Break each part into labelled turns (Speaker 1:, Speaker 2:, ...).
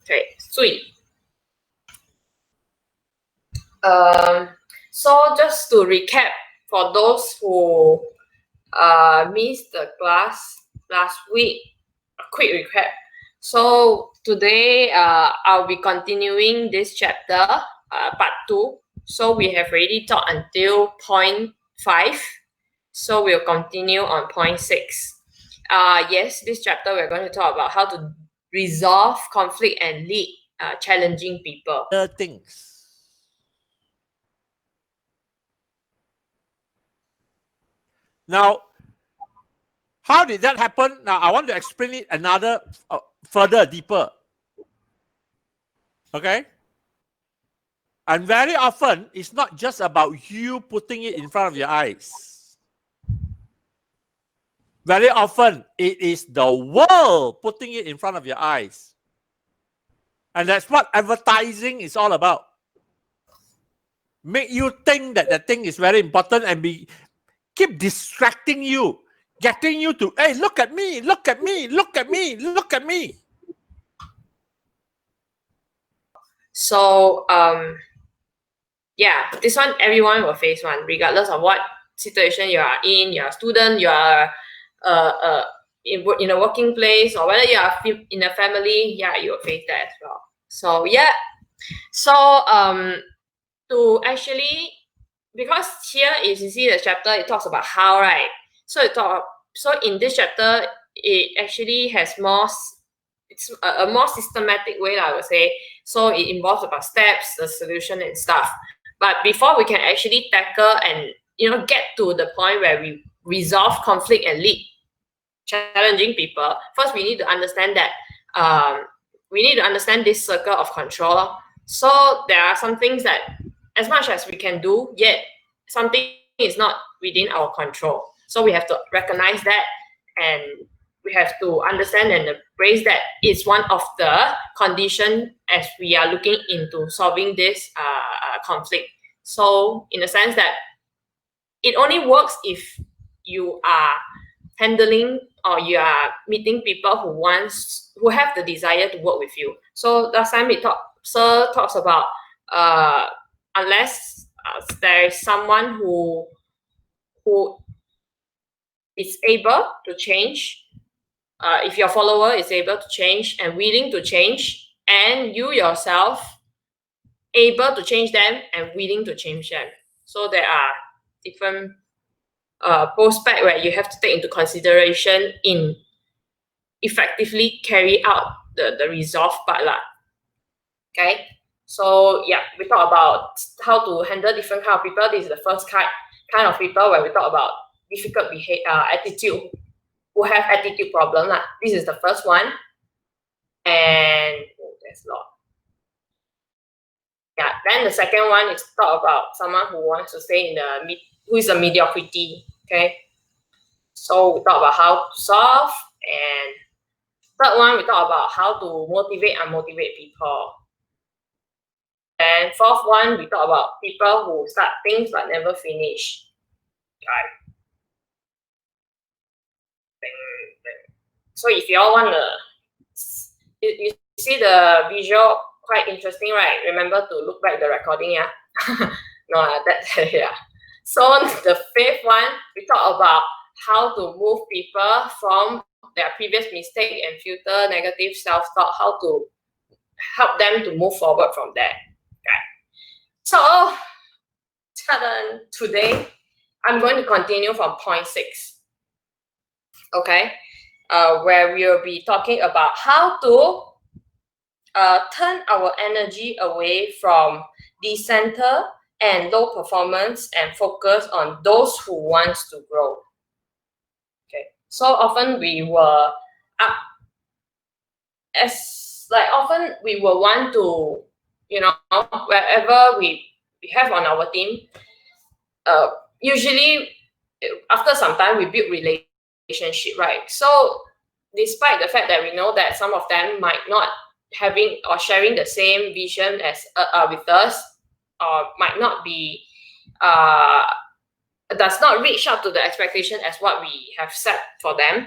Speaker 1: Okay, sweet. So just to recap for those who missed the class last week, a quick recap. So today I'll be continuing this chapter, part 2. So we have already taught until point 5. So we'll continue on point 6. Yes, this chapter we're going to talk about how to resolve conflict and lead challenging people.
Speaker 2: Things. Now, how did that happen? Now, I want to explain it another further deeper. Okay? And very often, it's not just about you putting it in front of your eyes. Very often, it is the world putting it in front of your eyes. And that's what advertising is all about. Make you think that the thing is very important and keep distracting you, getting you to, hey, look at me, look at me, look at me, look at me.
Speaker 1: So, yeah, this one everyone will face one, regardless of what situation you are in. You're a student, you are in a working place, or whether you are in a family. Yeah, you will face that as well. So yeah, so to actually, because here is, you see the chapter, it talks about how, right? So in this chapter, it actually has it's a more systematic way, I would say. So it involves about steps, the solution and stuff. But before we can actually tackle and get to the point where we resolve conflict and lead challenging people, first we need to understand that we need to understand this circle of control. So there are some things that, as much as we can do, yet something is not within our control. So we have to recognize that, and we have to understand and embrace that it's one of the conditions as we are looking into solving this conflict. So in the sense that it only works if you are handling or you are meeting people who have the desire to work with you. So last time Sir talks about unless there is someone who is able to change, if your follower is able to change and willing to change, and you yourself able to change them and willing to change them. So there are different prospects where you have to take into consideration in effectively carry out the resolve part lah. Okay, so yeah, we talk about how to handle different kind of people. This is the first kind of people where we talk about difficult attitude, who have attitude problem lah. This is the first one, and there's a lot. Yeah, then the second one is talk about someone who wants to stay in who is a mediocrity. Okay, so we talk about how to solve, and third one we talk about how to motivate and unmotivate people. And fourth one we talk about people who start things but never finish. Right. So if you all wanna, you see the visual quite interesting, right? Remember to look back the recording, yeah. No, that's yeah. So the fifth one, we talk about how to move people from their previous mistake and filter negative self-talk, how to help them to move forward from there. Okay. So today, I'm going to continue from point 6. Okay, where we will be talking about how to turn our energy away from decenter and low performance and focus on those who wants to grow. Okay, so often we will often we will want to, wherever we have on our team, usually after some time we build relationship, right? So despite the fact that we know that some of them might not having or sharing the same vision as with us, or might not be does not reach up to the expectation as what we have set for them,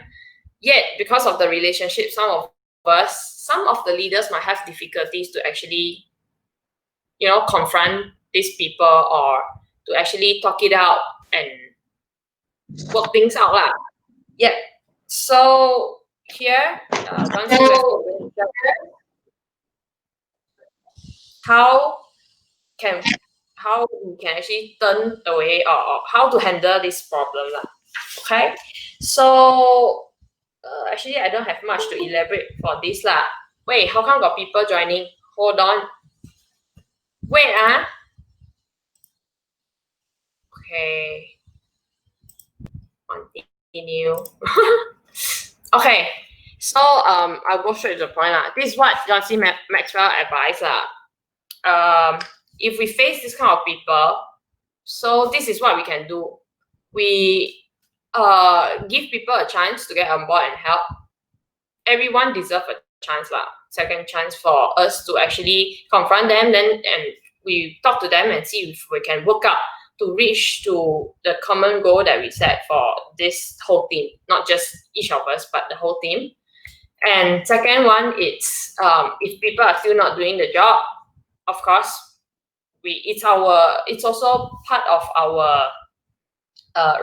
Speaker 1: yet because of the relationship, some of first, some of the leaders might have difficulties to actually, confront these people or to actually talk it out and work things out lah. Yeah. So here, once you have how we can actually turn away or how to handle this problem lah. Okay. So actually, I don't have much to elaborate for this lah. Wait, how come got people joining? Hold on. Wait, Okay. Continue. Okay. So I'll go straight to the point lah. This is what John C. Maxwell advised lah. If we face this kind of people, so this is what we can do. We give people a chance to get on board and help. Everyone deserves a chance lah. Second chance for us to actually confront them, and we talk to them and see if we can work out to reach to the common goal that we set for this whole team, not just each of us, but the whole team. And second one, it's if people are still not doing the job, of course, it's also part of our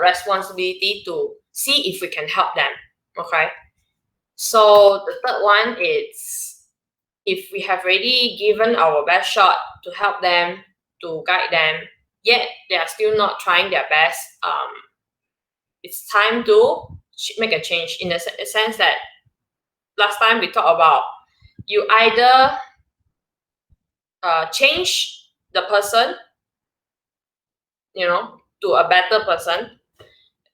Speaker 1: responsibility to see if we can help them. Okay. So the third one is if we have already given our best shot to help them, to guide them, yet they are still not trying their best, it's time to make a change in the sense that last time we talked about you either change the person, to a better person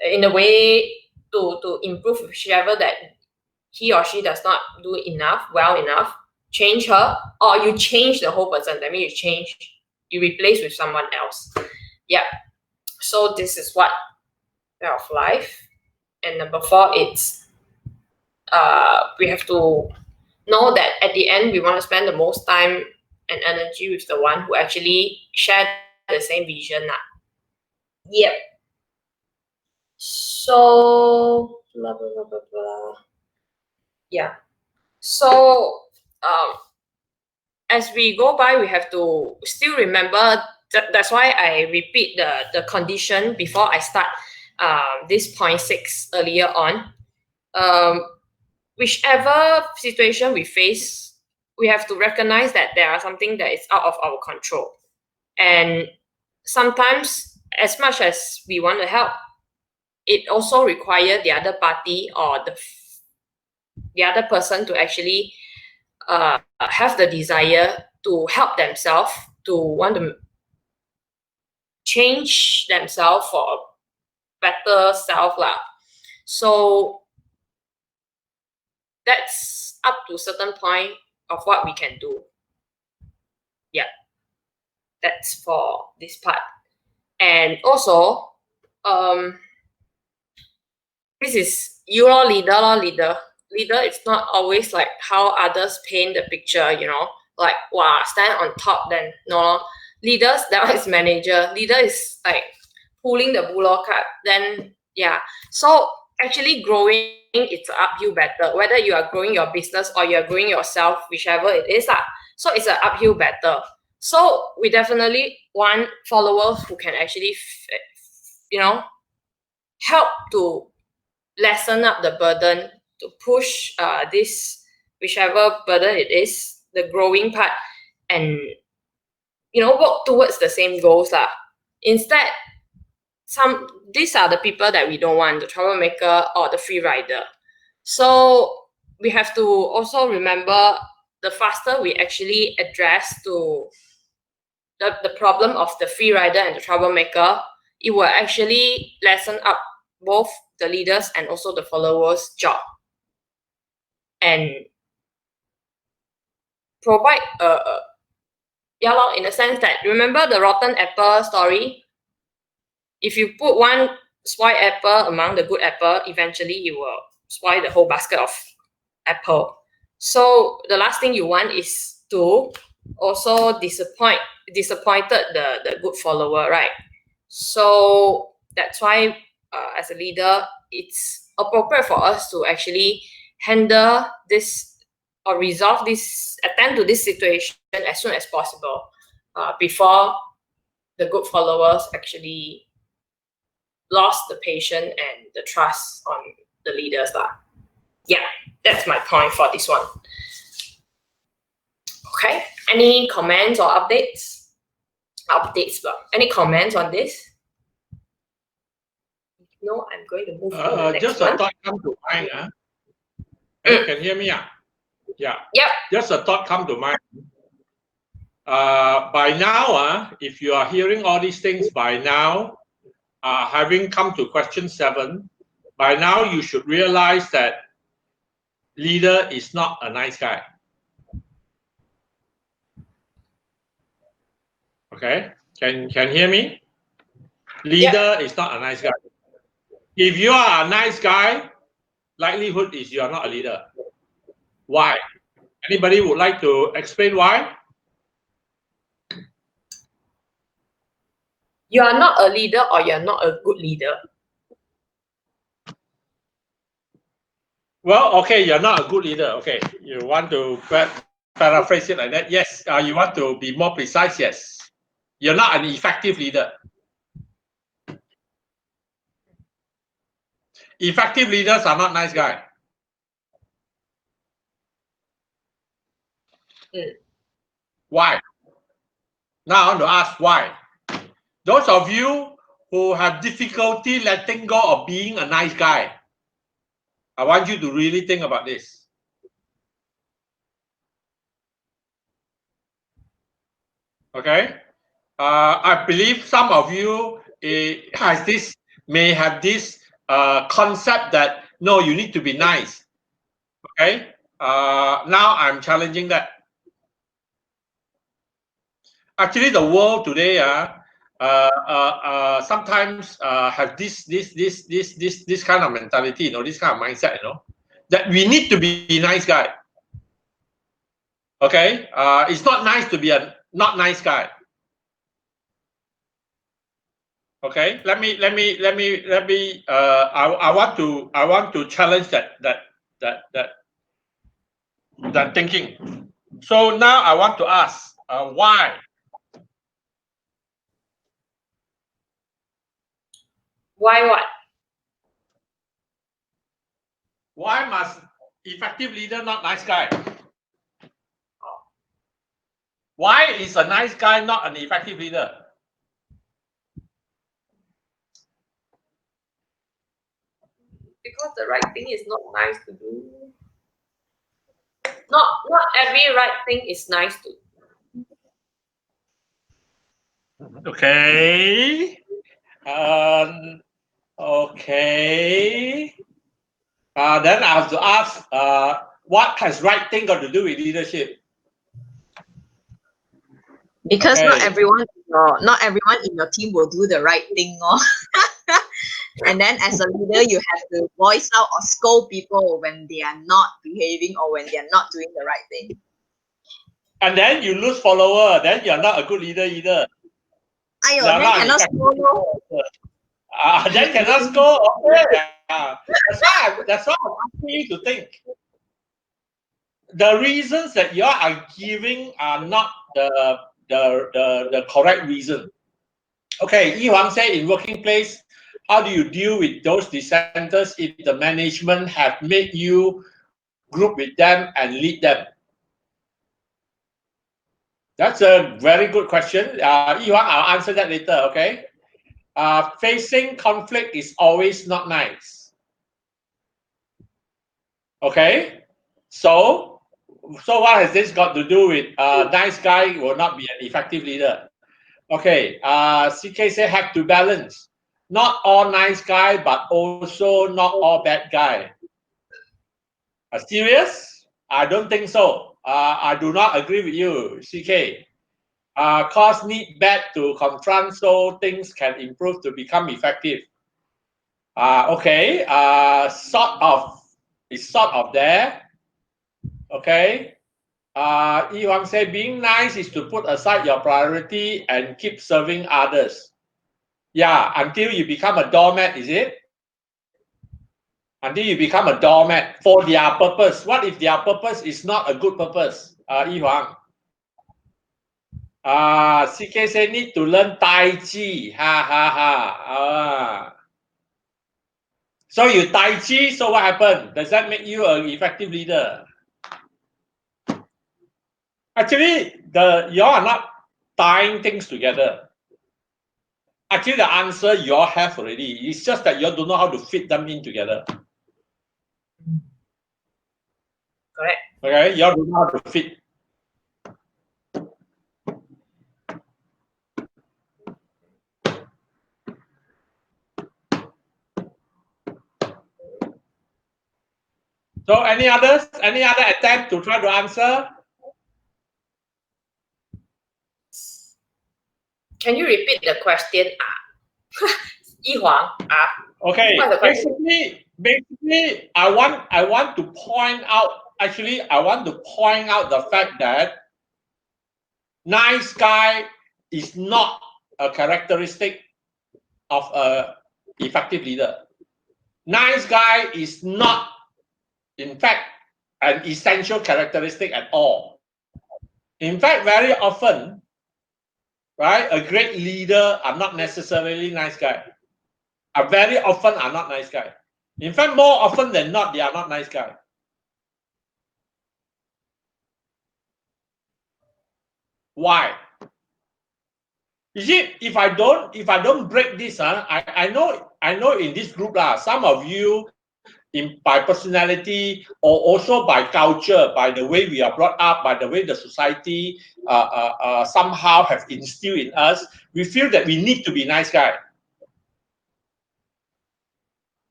Speaker 1: in a way to improve whichever that he or she does not do well enough, change her, or you change the whole person. That means you replace with someone else. Yeah. So this is what of life. And number 4, it's we have to know that at the end we want to spend the most time and energy with the one who actually share the same vision. Yep. So blah blah blah blah blah. Yeah. So as we go by, we have to still remember that's why I repeat the condition before I start this point 6 earlier on. Whichever situation we face, we have to recognize that there are something that is out of our control. And sometimes, as much as we want to help, it also requires the other party or the other person to actually have the desire to help themselves, to want to change themselves for a better self lah. So that's up to a certain point of what we can do. Yeah, that's for this part. And also, this is you leader. Leader, it's not always like how others paint the picture, like wow, stand on top. Then no, leaders, that is manager. Leader is like pulling the bullock cart. Then yeah, so actually growing, it's an uphill battle. Whether you are growing your business or you are growing yourself, whichever it is, so it's an uphill battle. So we definitely want followers who can actually, help to lessen up the burden, to push this whichever burden it is, the growing part, and work towards the same goals lah. Instead, these are the people that we don't want, the troublemaker or the free rider. So we have to also remember, the faster we actually address to the problem of the free rider and the troublemaker, it will actually lessen up both the leaders and also the followers' job, and provide in a sense that, remember the rotten apple story? If you put one spoiled apple among the good apple, eventually you will spoil the whole basket of apple. So the last thing you want is to also disappointed the good follower, right? So that's why as a leader, it's appropriate for us to actually handle this or attend to this situation as soon as possible, before the good followers actually lost the patience and the trust on the leaders. Yeah, that's my point for this one. Okay, any comments or updates? Any comments on this? No, I'm going to move to the next
Speaker 3: just
Speaker 1: one.
Speaker 3: a thought come to mind. Hey, can you hear me? Yeah.
Speaker 1: Yep.
Speaker 3: Just a thought come to mind. By now, if you are hearing all these things by now, having come to question 7, by now you should realize that leader is not a nice guy. Okay, can hear me? Leader is not a nice guy. If you are a nice guy, likelihood is you are not a leader. Why? Anybody would like to explain why?
Speaker 1: You are not a leader, or you're not a good leader.
Speaker 3: Well, okay, you're not a good leader. Okay, you want to paraphrase it like that? Yes. You want to be more precise? Yes. You're not an effective leader. Effective leaders are not nice guys. Why? Now I want to ask why. Those of you who have difficulty letting go of being a nice guy, I want you to really think about this. Okay? I believe some of you may have this concept that no, you need to be nice. Okay? Now I'm challenging that. Actually, the world today sometimes have this kind of mentality, this kind of mindset, that we need to be a nice guy. Okay, it's not nice to be a not nice guy. Okay, I want to challenge that thinking. So now I want to ask, why?
Speaker 1: Why what?
Speaker 3: Why must effective leader not nice guy? Why is a nice guy not an effective leader?
Speaker 1: Because the right thing is not nice to do. Not every right thing is nice to do.
Speaker 3: Okay. Okay. Then I have to ask, what has right thing got to do with leadership?
Speaker 4: Because
Speaker 3: Okay.
Speaker 4: not everyone in your team will do the right thing, and then as a leader, you have to voice out or scold people when they are not behaving or when they are not doing the right thing.
Speaker 3: And then you lose follower, then you're not a good leader either.
Speaker 4: Ayo, then cannot scold.
Speaker 3: Then cannot scold. Okay. That's why I'm asking you to think. The reasons that you are giving are not the correct reason. Okay, Yi Huang said in working place, how do you deal with those dissenters if the management have made you group with them and lead them? That's a very good question. Yi Huang, I'll answer that later, okay? Facing conflict is always not nice. Okay? So what has this got to do with nice guy will not be an effective leader? Okay, CK say have to balance. Not all nice guy, but also not all bad guy. Serious? I don't think so. I do not agree with you, CK. Cause need bad to confront so things can improve to become effective. Okay, it's sort of there. Okay. Yi Huang say being nice is to put aside your priority and keep serving others. Yeah, until you become a doormat, is it? until you become a doormat for their purpose. What if their purpose is not a good purpose? Yi Huang. CK say need to learn Tai Chi. Ha ha ha. So you Tai Chi, so what happened? Does that make you an effective leader? Actually, y'all are not tying things together. Actually, the answer y'all have already. It's just that y'all don't know how to fit them in together.
Speaker 1: Correct.
Speaker 3: Okay, y'all don't know how to fit. So any others? Any other attempt to try to answer?
Speaker 1: Can you repeat the question? Yi Huang.
Speaker 3: Okay,
Speaker 1: What's the question?
Speaker 3: basically, I want to point out. Actually, I want to point out the fact that nice guy is not a characteristic of a effective leader. Nice guy is not, in fact, an essential characteristic at all. In fact, very often, right, a great leader are not necessarily nice guy. Very often are not nice guy. In fact, more often than not, they are not nice guy. Why? You see, if I don't break this, I know in this group some of you by personality or also by culture, by the way we are brought up, by the way the society somehow have instilled in us, we feel that we need to be nice guy.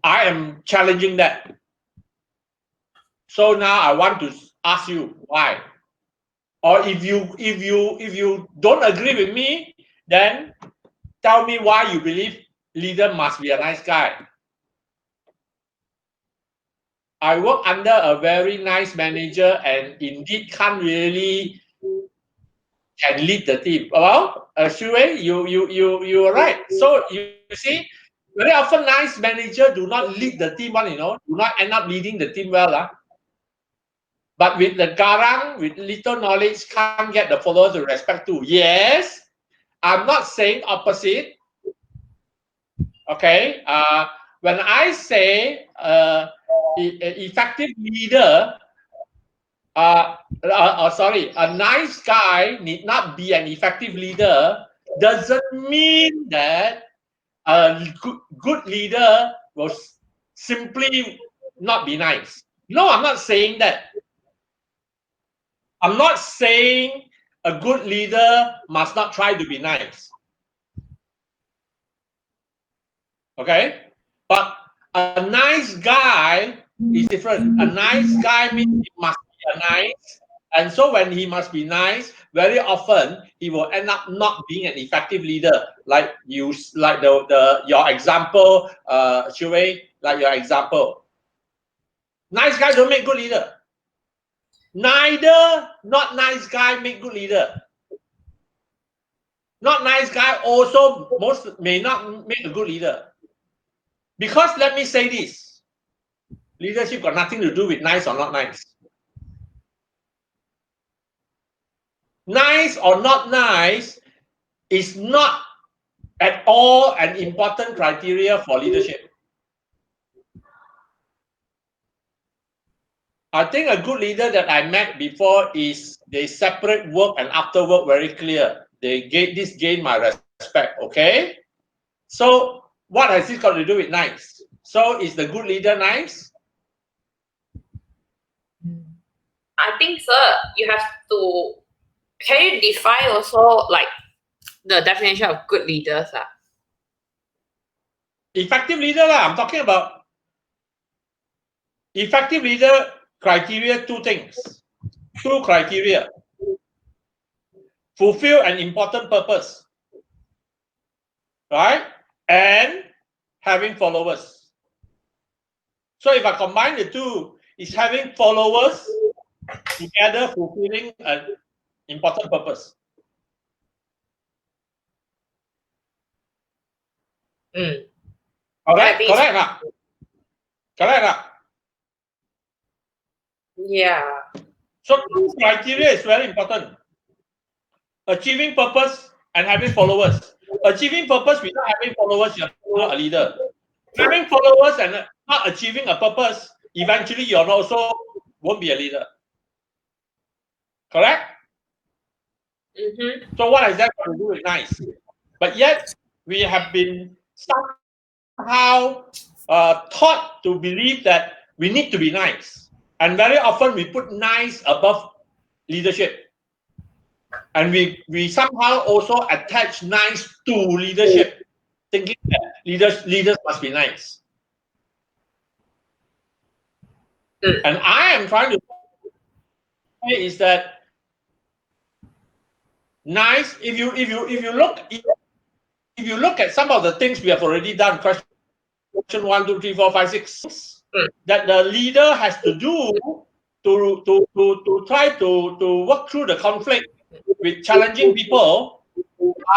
Speaker 3: I am challenging that. So now I want to ask you why. Or if you don't agree with me, then tell me why you believe leader must be a nice guy. I work under a very nice manager and indeed can't really can lead the team. Well, Xu Wei, you are right. So you see, very often nice manager do not lead the team well, do not end up leading the team well. But with the garang, with little knowledge, can't get the followers to respect too. Yes, I'm not saying opposite. Okay. When I say effective leader, sorry, a nice guy need not be an effective leader doesn't mean that a good leader will simply not be nice. No, I'm not saying that. I'm not saying a good leader must not try to be nice. Okay? But a nice guy is different. A nice guy means he must be nice. And so when he must be nice, very often he will end up not being an effective leader. Like your example, Xu Wei, like your example. Nice guy don't make good leader. Neither not nice guy make good leader. Not nice guy also may not make a good leader. Because let me say this, leadership got nothing to do with nice or not nice. Nice or not nice is not at all an important criteria for leadership. I think a good leader that I met before is they separate work and after work very clear. They gain my respect, okay? So what has this got to do with nice? So is the good leader nice?
Speaker 1: I think, sir, you have to. Can you define also like the definition of good leaders?
Speaker 3: Effective leader I'm talking about. Effective leader criteria, two things. Two criteria. Fulfill an important purpose. Right? And having followers. So if I combine the two, it's having followers together fulfilling an important purpose.
Speaker 1: Mm.
Speaker 3: Correct? Correct. Correct lah.
Speaker 1: Yeah.
Speaker 3: So two criteria is very important. Achieving purpose and having followers. Achieving purpose without having followers, you're not a leader. Having followers and not achieving a purpose, eventually you're also won't be a leader. Correct?
Speaker 1: Mm-hmm.
Speaker 3: So what has that got to do with nice? But yet we have been somehow taught to believe that we need to be nice. And very often we put nice above leadership. And we somehow also attach nice to leadership, thinking that leaders must be nice. And I am trying to say is that nice, if you look at some of the things we have already done, question 1, 2, 3, 4, 5, 6, that the leader has to do to try to work through the conflict with challenging people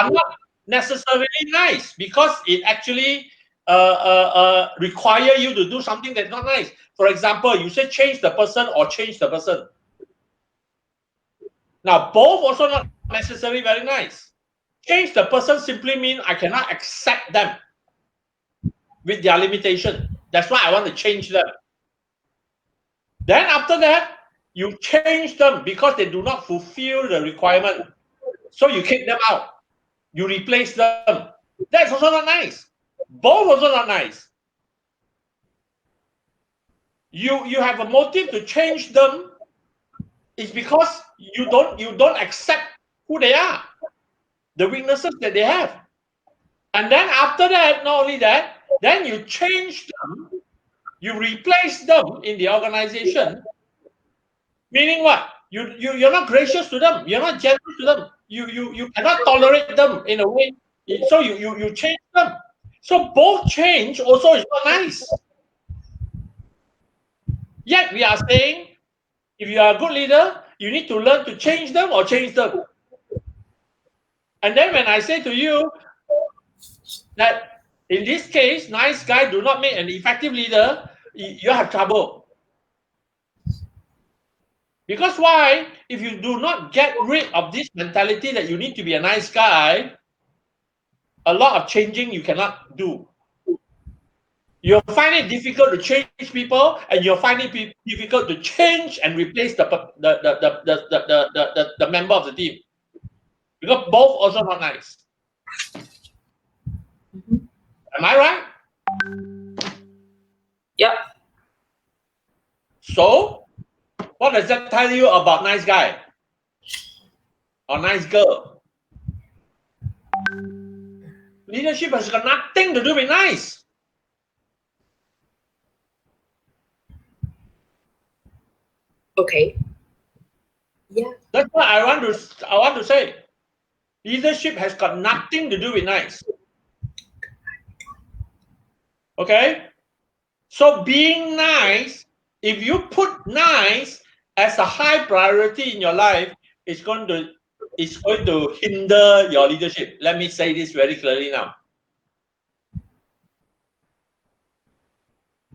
Speaker 3: are not necessarily nice, because it actually require you to do something that's not nice. For example, you say change the person or change the person. Now, both also not necessarily very nice. Change the person simply means I cannot accept them with their limitation. That's why I want to change them. Then after that, you change them because they do not fulfill the requirement. So you kick them out. You replace them. That's also not nice. Both also not nice. You have a motive to change them. It's because you don't accept who they are, the weaknesses that they have. And then after that, not only that, then you change them, you replace them in the organization. Meaning what? You're not gracious to them. You're not generous to them. You cannot tolerate them in a way. So you change them. So both change also is not nice. Yet we are saying, if you are a good leader, you need to learn to change them or change them. And then when I say to you that in this case, nice guy do not make an effective leader, you have trouble. Because why? If you do not get rid of this mentality that you need to be a nice guy, a lot of changing you cannot do. You'll find it difficult to change people, and you'll find it difficult to change and replace the member of the team. Because both also not nice. Am I right?
Speaker 1: Yep.
Speaker 3: So, what does that tell you about nice guy or nice girl? Leadership has got nothing to do with nice.
Speaker 1: Okay. Yeah.
Speaker 3: That's what I want to say. Leadership has got nothing to do with nice. Okay? So being nice, if you put nice as a high priority in your life, it's going to hinder your leadership. Let me say this very clearly now.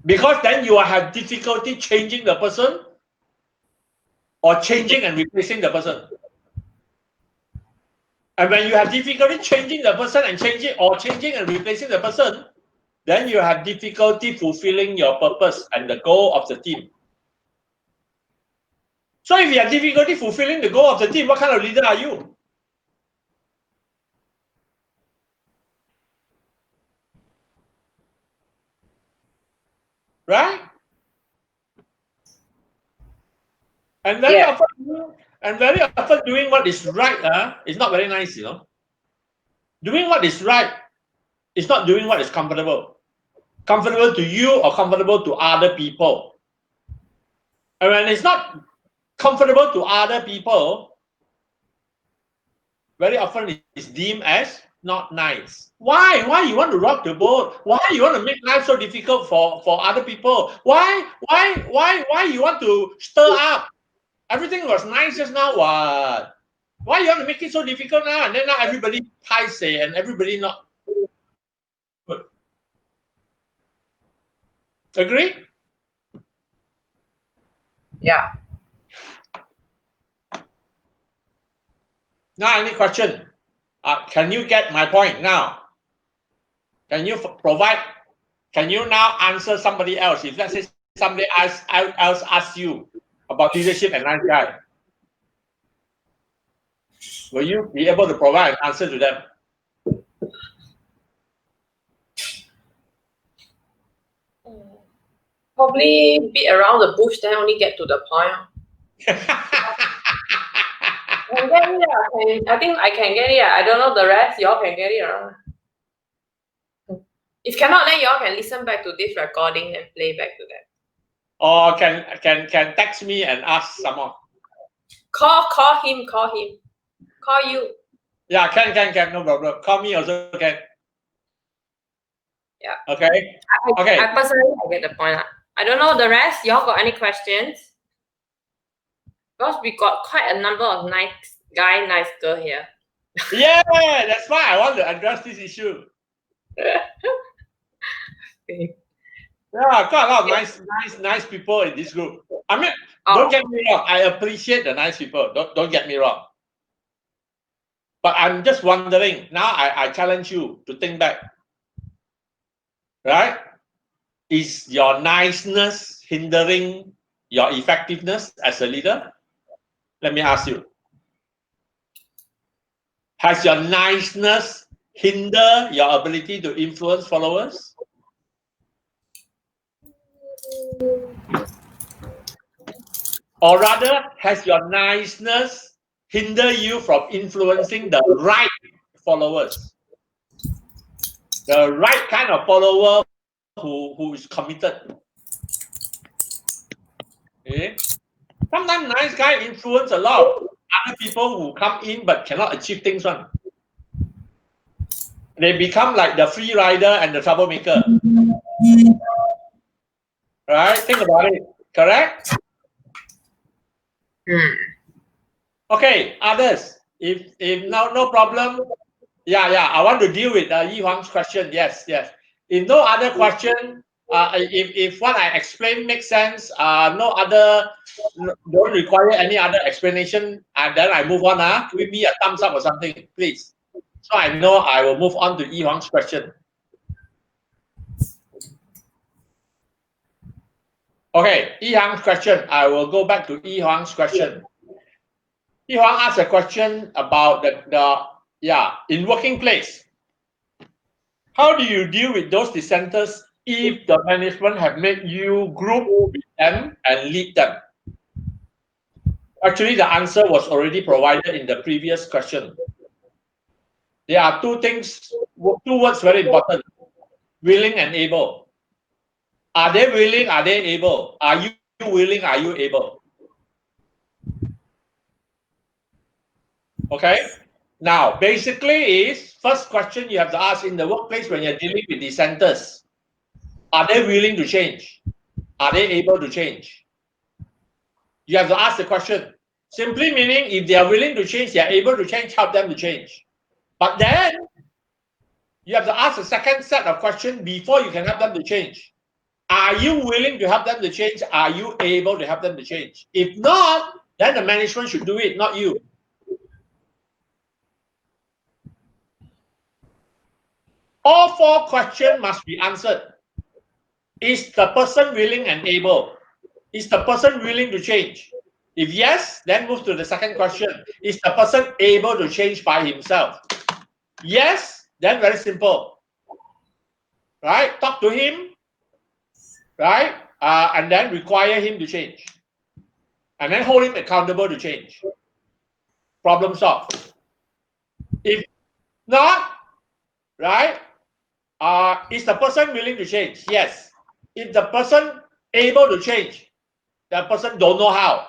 Speaker 3: Because then you will have difficulty changing the person or changing and replacing the person. And when you have difficulty changing the person and changing and replacing the person, then you have difficulty fulfilling your purpose and the goal of the team. So if you have difficulty fulfilling the goal of the team, what kind of leader are you? Right? And very often doing what is right is not very nice, you know. Doing what is right is not doing what is comfortable. Comfortable to you or comfortable to other people. And when it's not comfortable to other people, very often it's deemed as not nice. Why? Why you want to rock the boat? Why you want to make life so difficult for other people? Why you want to stir up? Everything was nice just now. What? Why you want to make it so difficult now? And then now everybody paise and everybody not good. Agree?
Speaker 1: Yeah.
Speaker 3: Now, any question? Can you get my point now? Can you provide? Can you now answer somebody else? If let's say somebody else asks you about leadership and nice guy, will you be able to provide an answer to them?
Speaker 1: Probably beat around the bush, then only get to the point. Can get it, I think I can get it. I don't know the rest. Y'all can get it around. If cannot, then y'all can listen back to this recording and play back to them.
Speaker 3: Or can text me and ask some more.
Speaker 1: Call him. Call you.
Speaker 3: Yeah, can, no problem. Call me also can.
Speaker 1: Yeah.
Speaker 3: Okay. Okay.
Speaker 1: I personally I get the point. I don't know the rest. Y'all got any questions? Because we got quite a number of nice guy, nice girl here.
Speaker 3: Yeah, that's why I want to address this issue.
Speaker 1: Okay.
Speaker 3: Yeah, quite a lot of nice people in this group. I mean, don't get me wrong. I appreciate the nice people. Don't get me wrong. But I'm just wondering. Now I challenge you to think back. Right? Is your niceness hindering your effectiveness as a leader? Let me ask you. Has your niceness hinder your ability to influence followers? Or rather, has your niceness hinder you from influencing the right followers? The right kind of follower who is committed. Okay? Sometimes nice guy influence a lot of other people who come in but cannot achieve things one. They become like the free rider and the troublemaker. Right? Think about it. Correct? Okay, others. If no problem. Yeah. I want to deal with Yi Huang's question. Yes. If no other question, if what I explained makes sense, don't require any other explanation, and then I move on. Give me a thumbs up or something, please. So I know I will move on to Yi Huang's question. Okay, Yi Huang's question. I will go back to Yi Huang's question. Yi Huang asked a question about in working place. How do you deal with those dissenters if the management have made you group with them and lead them? Actually, the answer was already provided in the previous question. There are two words very important: willing and able. Are they willing? Are they able? Are you willing? Are you able? Okay. Now, basically, is first question you have to ask in the workplace when you're dealing with dissenters: are they willing to change? Are they able to change? You have to ask the question. Simply meaning, if they are willing to change, they are able to change, help them to change. But then, you have to ask a second set of questions before you can help them to change. Are you willing to help them to change? Are you able to help them to change? If not, then the management should do it, not you. All four questions must be answered. Is the person willing and able? Is the person willing to change? If yes, then move to the second question. Is the person able to change by himself? Yes, then very simple. Right? Talk to him. Right? And then require him to change. And then hold him accountable to change. Problem solved. If not, right? Is the person willing to change? Yes. If the person able to change, the person don't know how,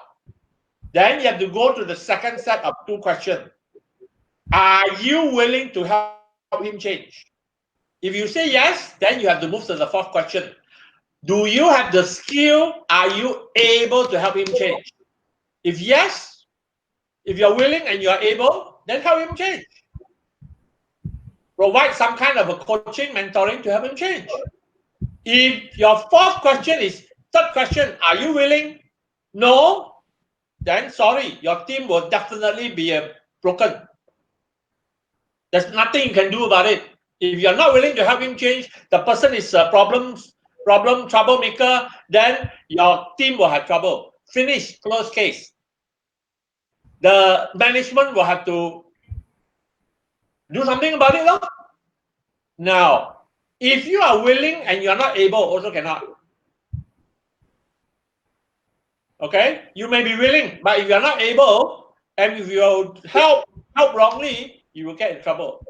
Speaker 3: then you have to go to the second set of two questions. Are you willing to help him change? If you say yes, then you have to move to the fourth question. Do you have the skill? Are you able to help him change? If yes, if you're willing and you're able, then help him change. Provide some kind of a coaching, mentoring to help him change. If your fourth question is, third question, are you willing? No, then sorry, your team will definitely be broken. There's nothing you can do about it. If you're not willing to help him change, the person is a troublemaker, then your team will have trouble. Finish, close case. The management will have to do something about it. Now, if you are willing and you're not able, also cannot. Okay? You may be willing, but if you're not able, and if you help wrongly, you will get in trouble.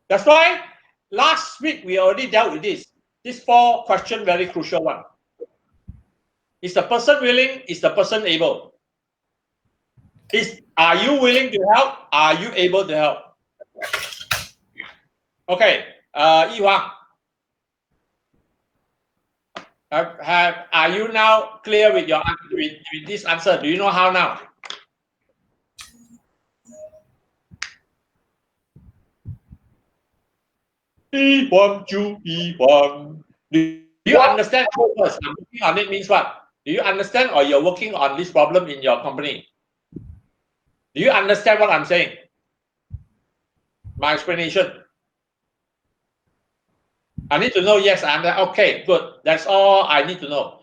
Speaker 3: That's why last week we already dealt with this. This 4 question, very crucial one. Is the person willing? Is the person able? Are you willing to help? Are you able to help? Okay, Yi Huang. Are you now clear with your with this answer? Do you know how now? Yi Huang, Ju Yi Huang. Do you understand first? I'm working on it means what? Do you understand, or you're working on this problem in your company? Do you understand what I'm saying? My explanation. I need to know, yes, I'm there. Okay, good. That's all I need to know.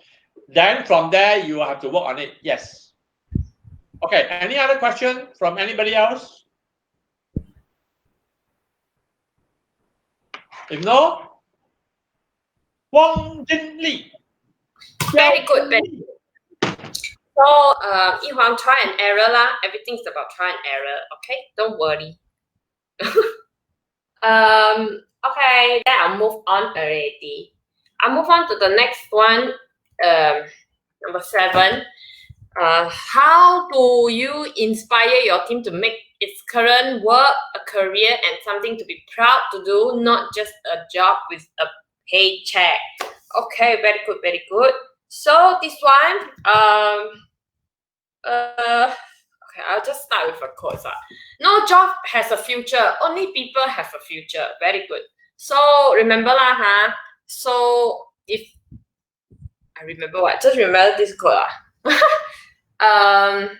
Speaker 3: Then from there, you will have to work on it. Yes. Okay, any other question from anybody else? If no, Wang Jinli.
Speaker 1: Very good, very good. So, Yi Huang, try and error lah. Everything's about try and error. Okay, don't worry. Okay, then I'll move on already. I'll move on to the next one. Number 7. How do you inspire your team to make its current work a career and something to be proud to do, not just a job with a paycheck? Okay, very good, very good. So this one, okay, I'll just start with a quote. No job has a future, only people have a future. Very good. So remember lah, huh? So if I remember what, just remember this quote. And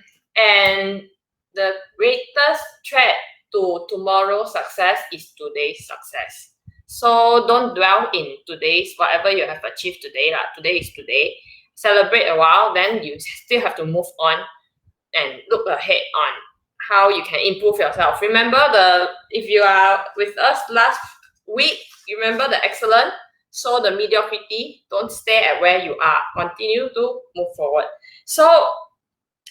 Speaker 1: the greatest threat to tomorrow's success is today's success. So don't dwell in today's, whatever you have achieved today. Today is today. Celebrate a while, then you still have to move on and look ahead on how you can improve yourself. Remember if you are with us last week, remember the excellent, so the mediocrity. Don't stay at where you are. Continue to move forward. So,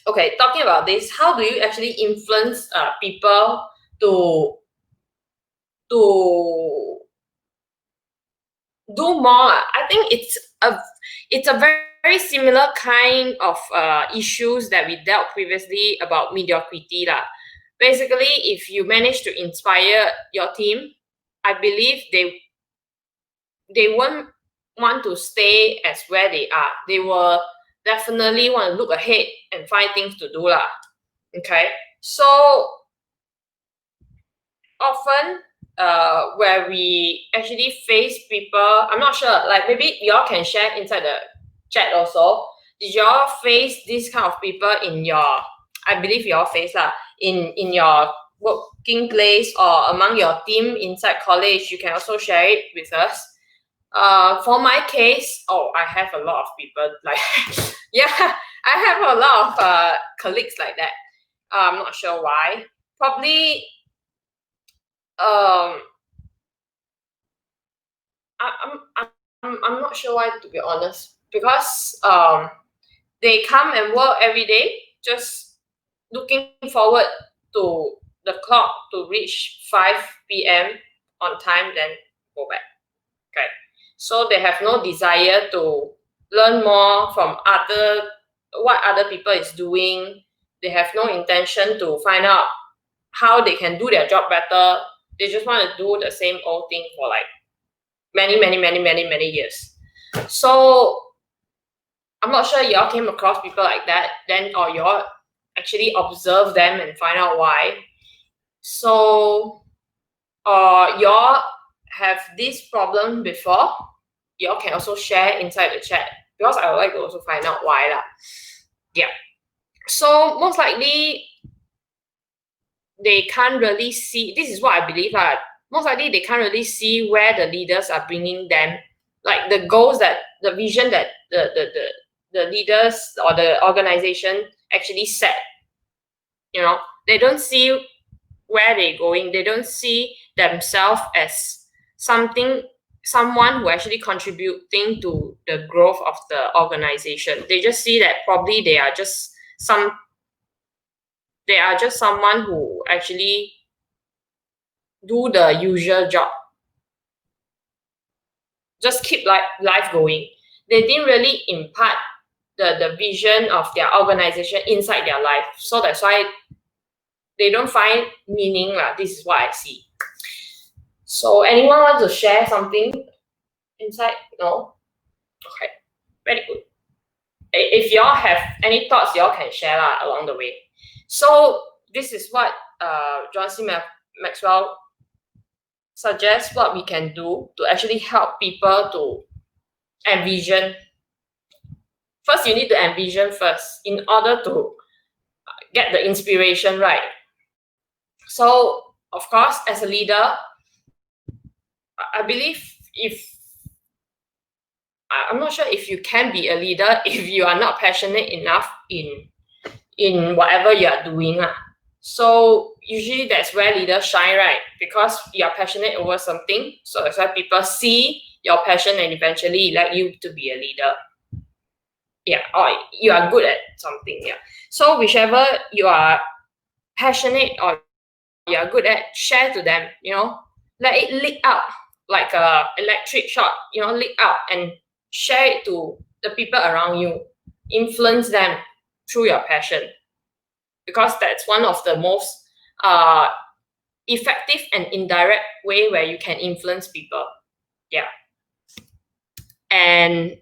Speaker 1: okay, talking about this, how do you actually influence people to do more? I think it's a very similar kind of issues that we dealt previously about mediocrity lah. Basically, if you manage to inspire your team, I believe they won't want to stay as where they are. They will definitely want to look ahead and find things to do lah. Okay, so often where we actually face people, I'm not sure, like maybe y'all can share inside the chat also. Did y'all face this kind of people in your, I believe y'all face lah, in your working place or among your team inside college? You can also share it with us. For my case, I have a lot of people like yeah, I have a lot of colleagues like that. I'm not sure why. Probably I'm not sure why, to be honest, because they come and work every day just looking forward to the clock to reach 5 p.m. on time, then go back. Okay, so they have no desire to learn more from what other people is doing. They have no intention to find out how they can do their job better. They just want to do the same old thing for like many years. So I'm not sure y'all came across people like that then, or y'all actually observe them and find out why. So y'all have this problem before, y'all can also share inside the chat. because I would like to also find out why lah. Yeah. So most likely they can't really see. This is what I believe lah. Most likely they can't really see where the leaders are bringing them, like the goals that the vision that the leaders or the organization actually set. You know, they don't see where they're going. They don't see themselves as someone who actually contributing to the growth of the organization. They just see that probably they are just someone who actually do the usual job. Just keep life going. They didn't really impart the vision of their organization inside their life. So that's why they don't find meaning lah. This is what I see. So anyone want to share something inside? No? Okay. Very good. If y'all have any thoughts, y'all can share lah along the way. So this is what John C. Maxwell suggests what we can do to actually help people to envision. First, you need to envision first in order to get the inspiration right. So, of course, as a leader, I believe I'm not sure if you can be a leader if you are not passionate enough in whatever you are doing. So usually that's where leaders shine, right? Because you are passionate over something. So that's why people see your passion and eventually elect you to be a leader. Yeah, or you are good at something. Yeah. So whichever you are passionate or you are good at, share to them, let it leak out like a electric shot, leak out and share it to the people around you. Influence them through your passion, because that's one of the most effective and indirect way where you can influence people. Yeah. And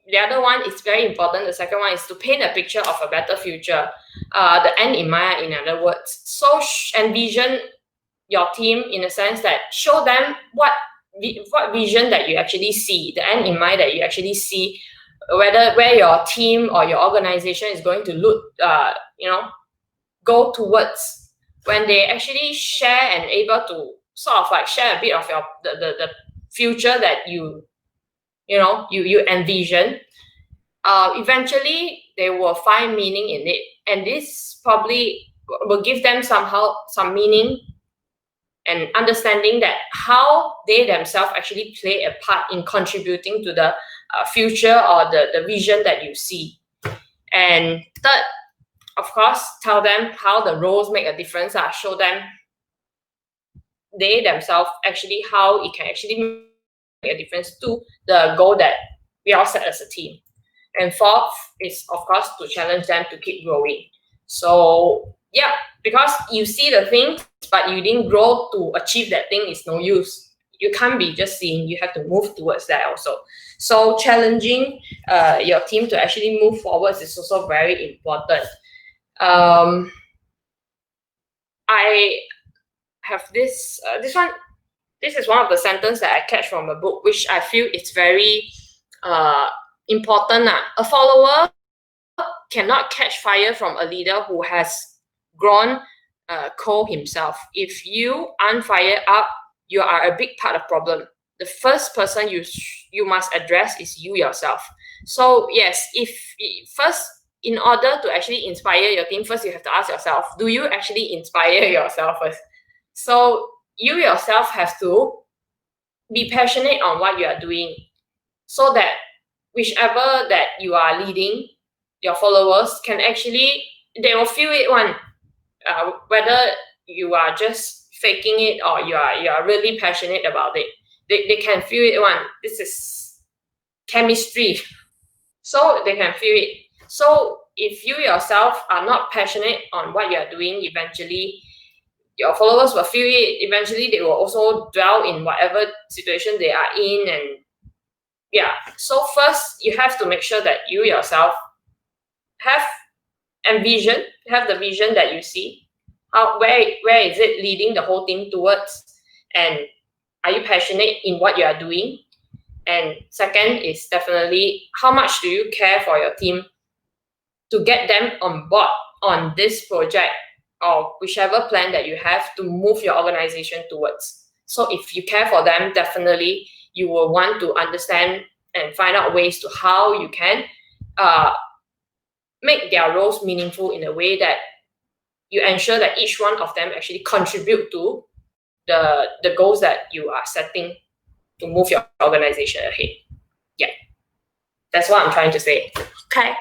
Speaker 1: the other one is very important. The second one is to paint a picture of a better future. The end in mind, in other words. So envision your team in a sense that show them what vision that you actually see, the end in mind that you actually see, where your team or your organization is going to look, go towards. When they actually share and able to sort of like share a bit of your the future that you envision, eventually they will find meaning in it, and this probably will give them some meaning and understanding that how they themselves actually play a part in contributing to the future or the vision that you see. And third, of course, tell them how the roles make a difference. Show them they themselves actually how it can actually make a difference to the goal that we all set as a team. And fourth is, of course, to challenge them to keep growing. So yeah, because you see the thing, but you didn't grow to achieve that thing, is no use. You can't be just seeing, you have to move towards that also. So challenging your team to actually move forwards is also very important. I have this one. This is one of the sentences that I catch from a book, which I feel it's very important. A follower cannot catch fire from a leader who has grown cold himself. If you aren't fired up, you are a big part of problem. The first person you must address is you yourself. So yes, first, in order to actually inspire your team, first you have to ask yourself, do you actually inspire yourself first? So you yourself have to be passionate on what you are doing, so that whichever that you are leading, your followers can actually, they will feel it one, whether you are just faking it or you are really passionate about it. They can feel it one. This is chemistry. So they can feel it. So if you yourself are not passionate on what you are doing, eventually your followers will feel it. Eventually they will also dwell in whatever situation they are in. And yeah, so first you have to make sure that you yourself have the vision that you see. Where is it leading the whole thing towards, and are you passionate in what you are doing? And second is definitely how much do you care for your team to get them on board on this project or whichever plan that you have to move your organization towards. So if you care for them, definitely you will want to understand and find out ways to how you can make their roles meaningful in a way that you ensure that each one of them actually contribute to the goals that you are setting to move your organization ahead. Yeah, that's what I'm trying to say. Okay.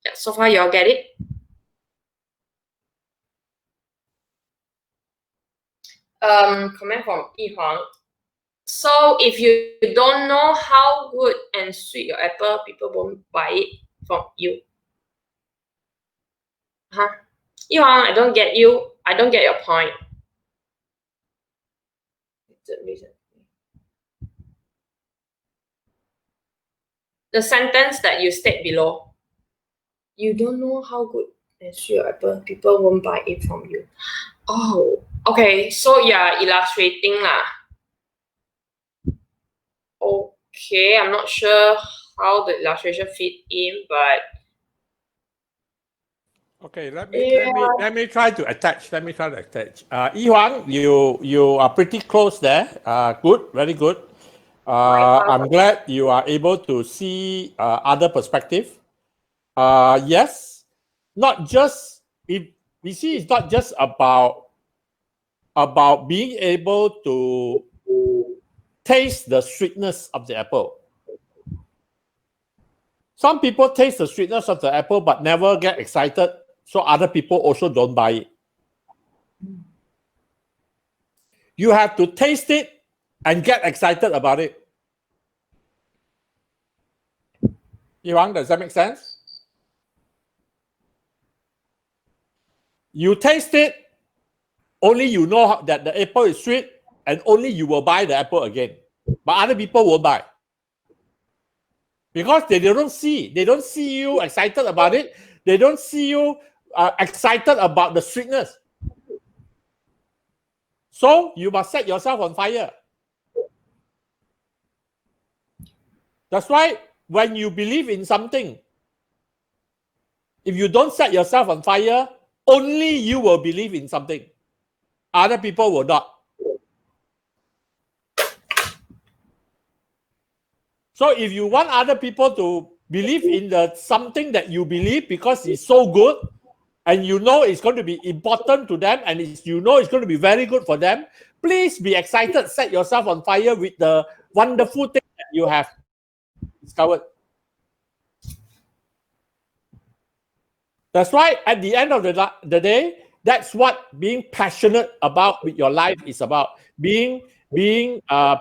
Speaker 1: Yeah, so far you all get it? Comment from Yi Huang. So if you don't know how good and sweet your apple, people won't buy it from you. Huh? Yi Huang, I don't get you. I don't get your point. The sentence that you state below. You don't know how good and sweet your apple, people won't buy it from you. Oh, okay. So you're illustrating lah. Okay, I'm not sure how the illustration fit in, but
Speaker 2: Okay,
Speaker 1: yeah.
Speaker 2: let me try to attach. Let me try to attach. Yi Huang, you are pretty close there. Good, very good. I'm glad you are able to see other perspective. Yes, not just if we see it's not just about being able to taste the sweetness of the apple. Some people taste the sweetness of the apple but never get excited, so other people also don't buy it. You have to taste it and get excited about it. Yuang, does that make sense? You taste it, only you know that the apple is sweet, and only you will buy the apple again. But other people won't buy. Because they don't see you excited about it. They don't see you excited about the sweetness. So you must set yourself on fire. That's why when you believe in something, if you don't set yourself on fire, only you will believe in something. Other people will not. So if you want other people to believe in the something that you believe because it's so good, and you know it's going to be important to them, and you know it's going to be very good for them, please be excited. Set yourself on fire with the wonderful thing that you have discovered. That's why at the end of the day, that's what being passionate about with your life is about. Being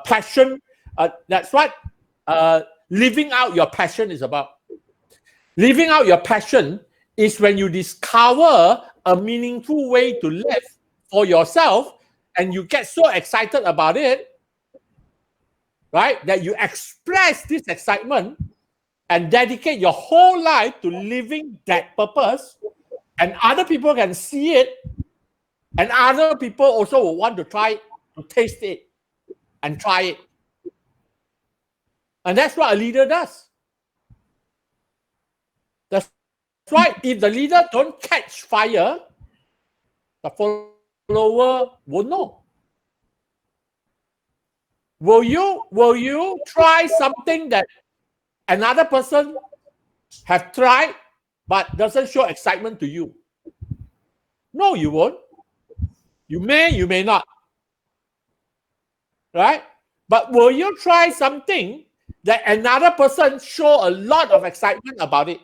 Speaker 2: passion. That's what living out your passion is about. Living out your passion is when you discover a meaningful way to live for yourself, and you get so excited about it, right? That you express this excitement and dedicate your whole life to living that purpose, and other people can see it, and other people also will want to try to taste it and try it. And that's what a leader does. That's why if the leader don't catch fire, the follower will know. Will you try something that another person have tried but doesn't show excitement to you? No, you won't. You may not. Right? But will you try something that another person show a lot of excitement about it?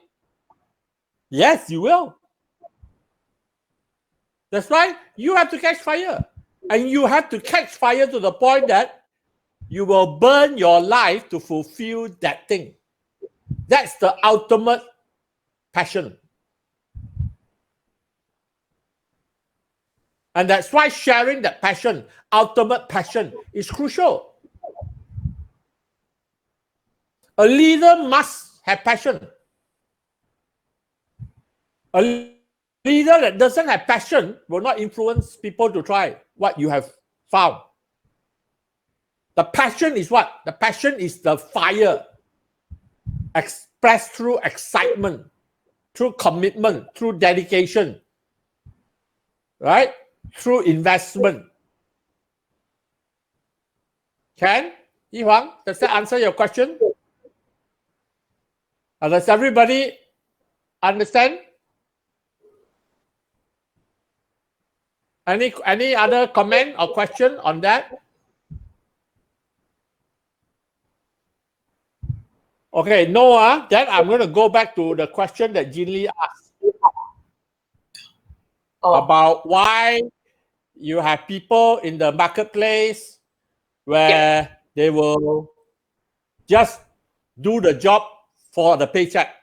Speaker 2: Yes, you will. That's why you have to catch fire. And you have to catch fire to the point that you will burn your life to fulfill that thing. That's the ultimate passion. And that's why sharing that passion, ultimate passion, is crucial. A leader must have passion. A leader that doesn't have passion will not influence people to try what you have found. The passion is what? The passion is the fire expressed through excitement, through commitment, through dedication, right? Through investment. Ken, Yi Huang, does that answer your question? Does everybody understand? Any other comment or question on that? Okay, Noah, then I'm going to go back to the question that Jin Lee asked about why you have people in the marketplace where they will just do the job for the paycheck.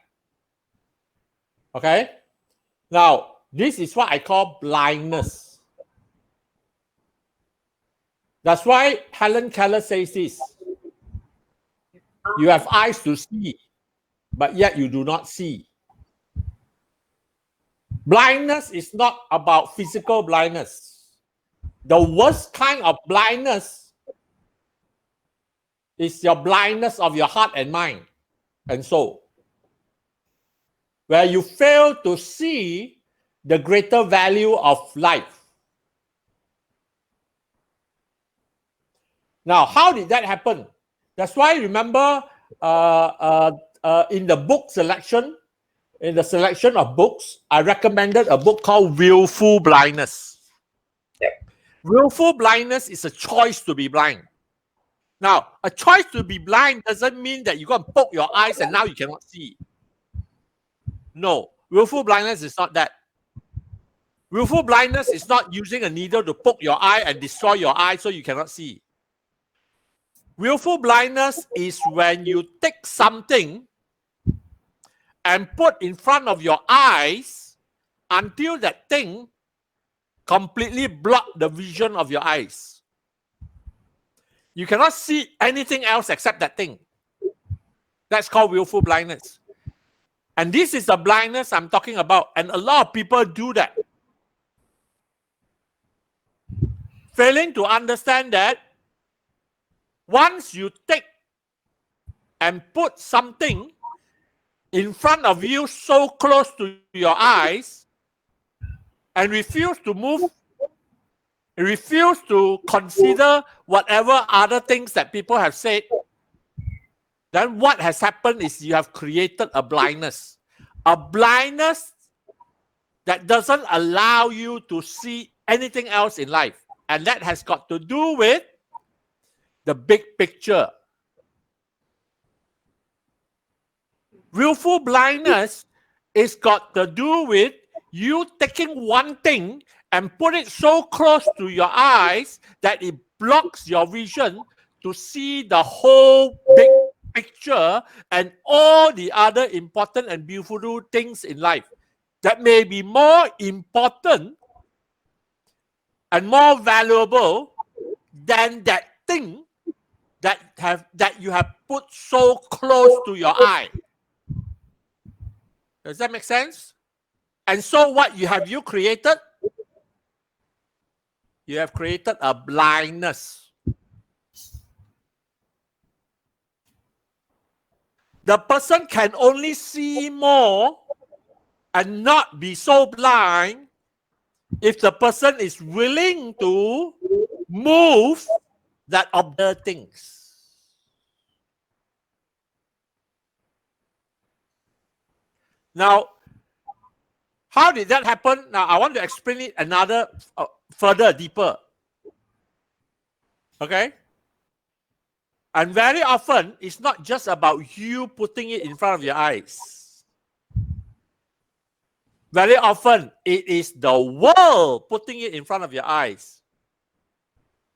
Speaker 2: Okay? Now, this is what I call blindness. That's why Helen Keller says this. You have eyes to see, but yet you do not see. Blindness is not about physical blindness. The worst kind of blindness is your blindness of your heart and mind and soul, where you fail to see the greater value of life. Now, how did that happen? That's why, remember, in the book selection, in the selection of books, I recommended a book called Willful Blindness. Willful blindness is a choice to be blind. Now, a choice to be blind doesn't mean that you're going to poke your eyes and now you cannot see. No, willful blindness is not that. Willful blindness is not using a needle to poke your eye and destroy your eye so you cannot see. Willful blindness is when you take something and put in front of your eyes until that thing completely blocks the vision of your eyes. You cannot see anything else except that thing. That's called willful blindness. And this is the blindness I'm talking about. And a lot of people do that. Failing to understand that once you take and put something in front of you so close to your eyes and refuse to move, refuse to consider whatever other things that people have said, then what has happened is you have created a blindness. A blindness that doesn't allow you to see anything else in life. And that has got to do with the big picture. Willful blindness is got to do with you taking one thing and put it so close to your eyes that it blocks your vision to see the whole big picture and all the other important and beautiful things in life that may be more important and more valuable than that thing that you have put so close to your eye. Does that make sense? And so what you created? You have created a blindness. The person can only see more and not be so blind if the person is willing to move that other things. Now, how did that happen? Now, I want to explain it another further, deeper. Okay? And very often, it's not just about you putting it in front of your eyes. Very often, it is the world putting it in front of your eyes.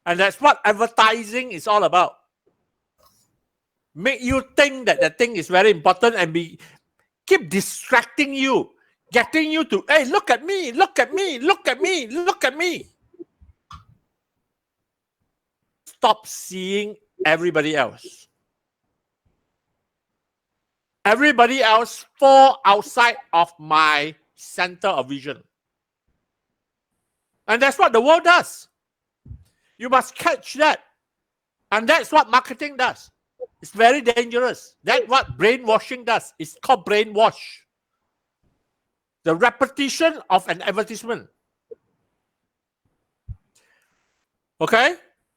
Speaker 2: And that's what advertising is all about. Make you think that the thing is very important and keep distracting you, getting you to, hey, look at me, look at me, look at me, look at me. Stop seeing everybody else. Everybody else fall outside of my center of vision. And that's what the world does. You must catch that. And that's what marketing does. It's very dangerous. That's what brainwashing does. It's called brainwash. The repetition of an advertisement. Okay?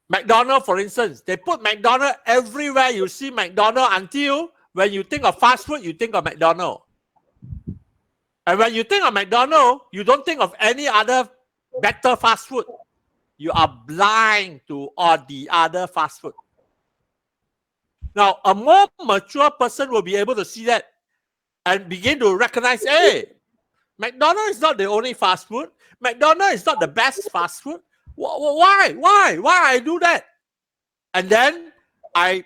Speaker 2: McDonald's, for instance, they put McDonald's everywhere. You see McDonald's until when you think of fast food, you think of McDonald's. And when you think of McDonald's, you don't think of any other better fast food. You are blind to all the other fast food. Now, a more mature person will be able to see that and begin to recognize, hey, McDonald's is not the only fast food. McDonald's is not the best fast food. Why? Why I do that? And then I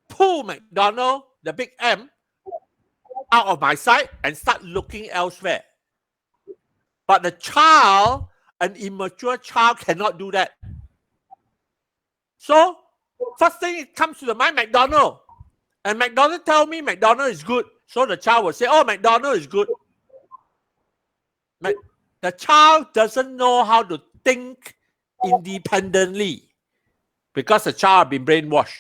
Speaker 2: pull McDonald's, the big M, out of my sight and start looking elsewhere. But the child, an immature child, cannot do that. So, first thing it comes to the mind, McDonald's. And McDonald's tell me McDonald's is good. So the child will say, oh, McDonald's is good. The child doesn't know how to think independently because the child has been brainwashed.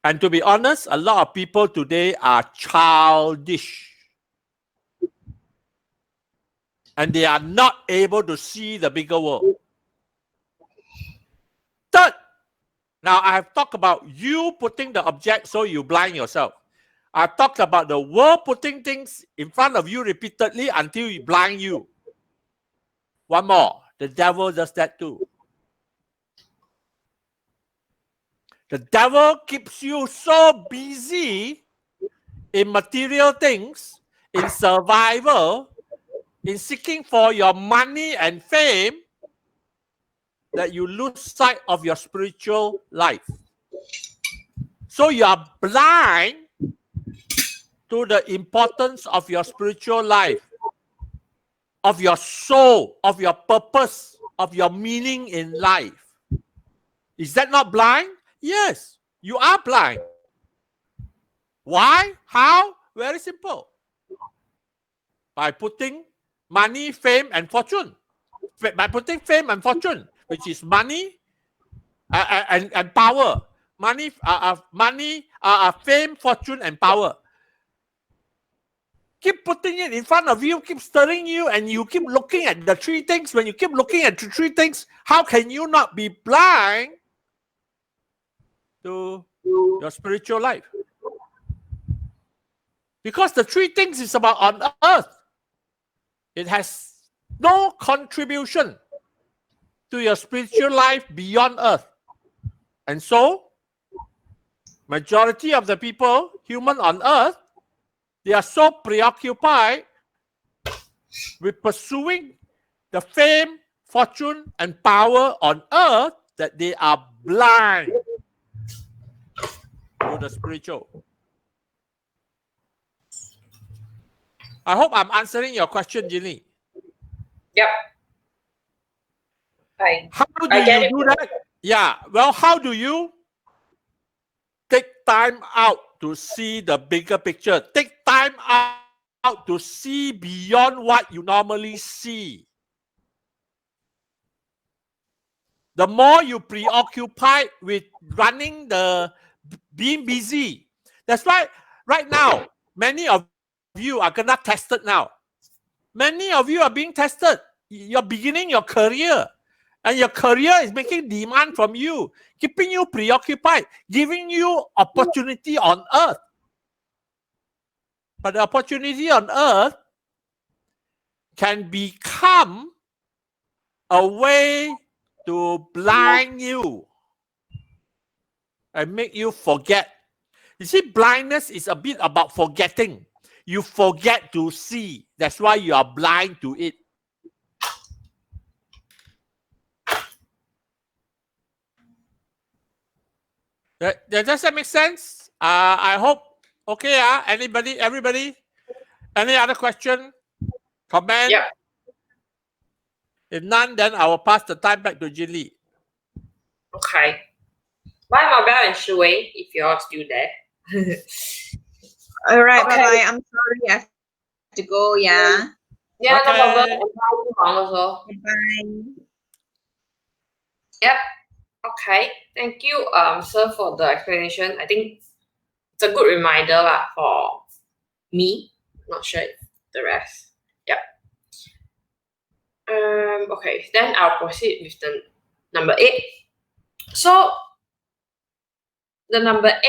Speaker 2: And to be honest, a lot of people today are childish. And they are not able to see the bigger world. Third, now I have talked about you putting the object so you blind yourself. I've talked about the world putting things in front of you repeatedly until it blind you. One more, the devil does that too. The devil keeps you so busy in material things, in survival, in seeking for your money and fame, that you lose sight of your spiritual life. So you are blind to the importance of your spiritual life, of your soul, of your purpose, of your meaning in life. Is that not blind? Yes, you are blind. Why? How? Very simple. By putting money, fame, and fortune. By putting fame and fortune, which is money and power. Money, fame, fortune, and power. Keep putting it in front of you, keep stirring you, and you keep looking at the three things. When you keep looking at the three things, how can you not be blind to your spiritual life? Because the three things is about on earth. It has no contribution to your spiritual life beyond earth. And so, majority of the people, human on earth, they are so preoccupied with pursuing the fame, fortune, and power on earth that they are blind to the spiritual. I hope I'm answering your question, Ginny.
Speaker 1: Yep.
Speaker 2: How do you do that? Yeah, well, how do you take time out to see the bigger picture? Take time out to see beyond what you normally see. The more you preoccupied with being busy. That's why right now, many of you are gonna tested now. Many of you are being tested. You're beginning your career. And your career is making demand from you, keeping you preoccupied, giving you opportunity on earth. But the opportunity on earth can become a way to blind you and make you forget. You see, blindness is a bit about forgetting. You forget to see. That's why you are blind to it. Does that make sense? I hope. Okay, everybody? Any other question? Comment?
Speaker 1: Yeah.
Speaker 2: If none, then I will pass the time back to Jin Lee.
Speaker 1: Okay. Bye, Mabel and Shui, if you're still there.
Speaker 4: All right,
Speaker 1: Okay.
Speaker 4: bye-bye. I'm sorry, I have to go, yeah.
Speaker 1: Yeah,
Speaker 2: Okay.
Speaker 1: no problem. And bye, also.
Speaker 4: Bye.
Speaker 1: Yep. Okay, thank you, sir, for the explanation. I think it's a good reminder lah for me. Not sure if the rest. Yep. Okay, then I'll proceed with the number 8. So the number 8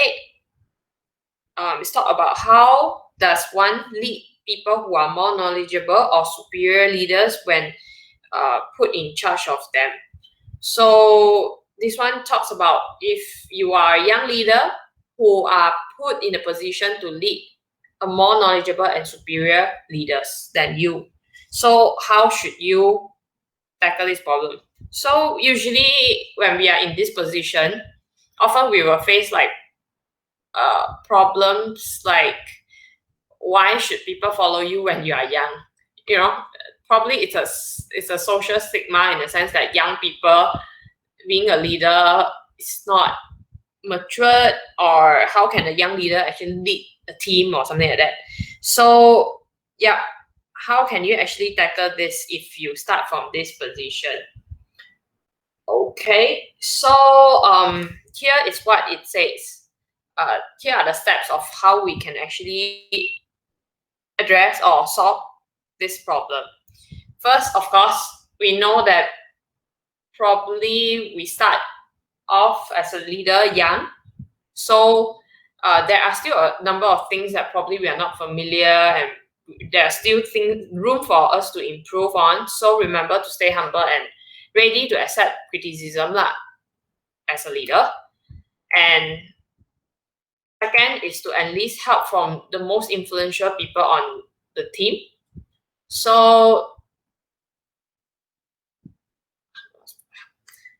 Speaker 1: is talk about how does one lead people who are more knowledgeable or superior leaders when put in charge of them. So this one talks about if you are a young leader who are put in a position to lead a more knowledgeable and superior leaders than you. So how should you tackle this problem? So usually when we are in this position, often we will face like problems like why should people follow you when you are young? You know, probably it's a social stigma in the sense that young people being a leader is not matured, or how can a young leader actually lead a team or something like that. So yeah, how can you actually tackle this if you start from this position? Okay, so here is what it says. Here are the steps of how we can actually address or solve this problem. First, of course, we know that probably we start off as a leader young. So there are still a number of things that probably we are not familiar, and there are still room for us to improve on. So remember to stay humble and ready to accept criticism lah, as a leader. And second is to enlist help from the most influential people on the team. So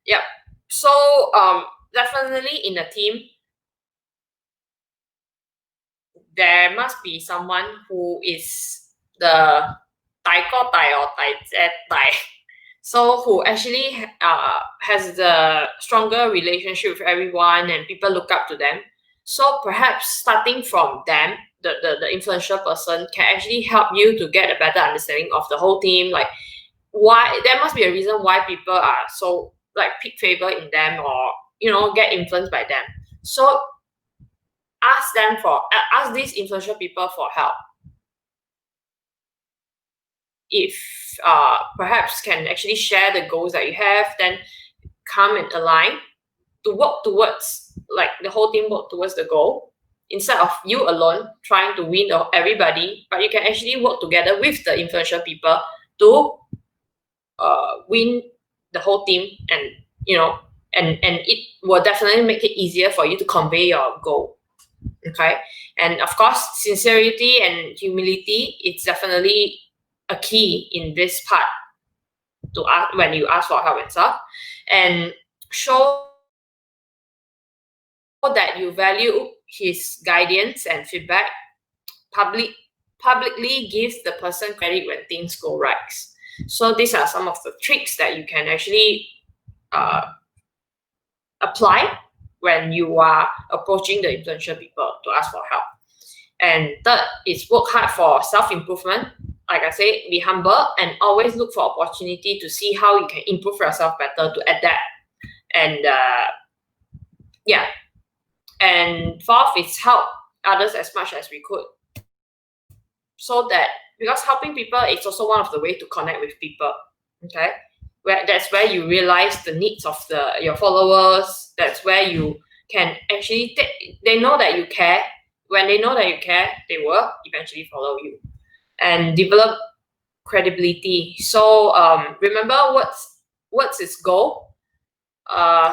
Speaker 1: yeah, so definitely in a team there must be someone who is the 大哥大 or 大姐大, so who actually has the stronger relationship with everyone and people look up to them. So perhaps starting from them, the influential person can actually help you to get a better understanding of the whole team. Like why there must be a reason why people are so like pick favor in them, or get influenced by them. So ask these influential people for help. If perhaps can actually share the goals that you have, then come and align to work towards, like the whole team work towards the goal, instead of you alone trying to win everybody, but you can actually work together with the influential people to win the whole team, and and it will definitely make it easier for you to convey your goal. Okay, and of course sincerity and humility, it's definitely a key in this part to ask when you ask for help and stuff, and show that you value his guidance and feedback. Publicly gives the person credit when things go right. So these are some of the tricks that you can actually apply when you are approaching the influential people to ask for help. And third is work hard for self-improvement. Like I say, be humble and always look for opportunity to see how you can improve yourself better, to adapt. And yeah. And fourth is help others as much as we could. So that, because helping people is also one of the way to connect with people. Okay, that's where you realize the needs of your followers. That's where you can actually they know that you care. When they know that you care, they will eventually follow you and develop credibility. So remember what's its goal.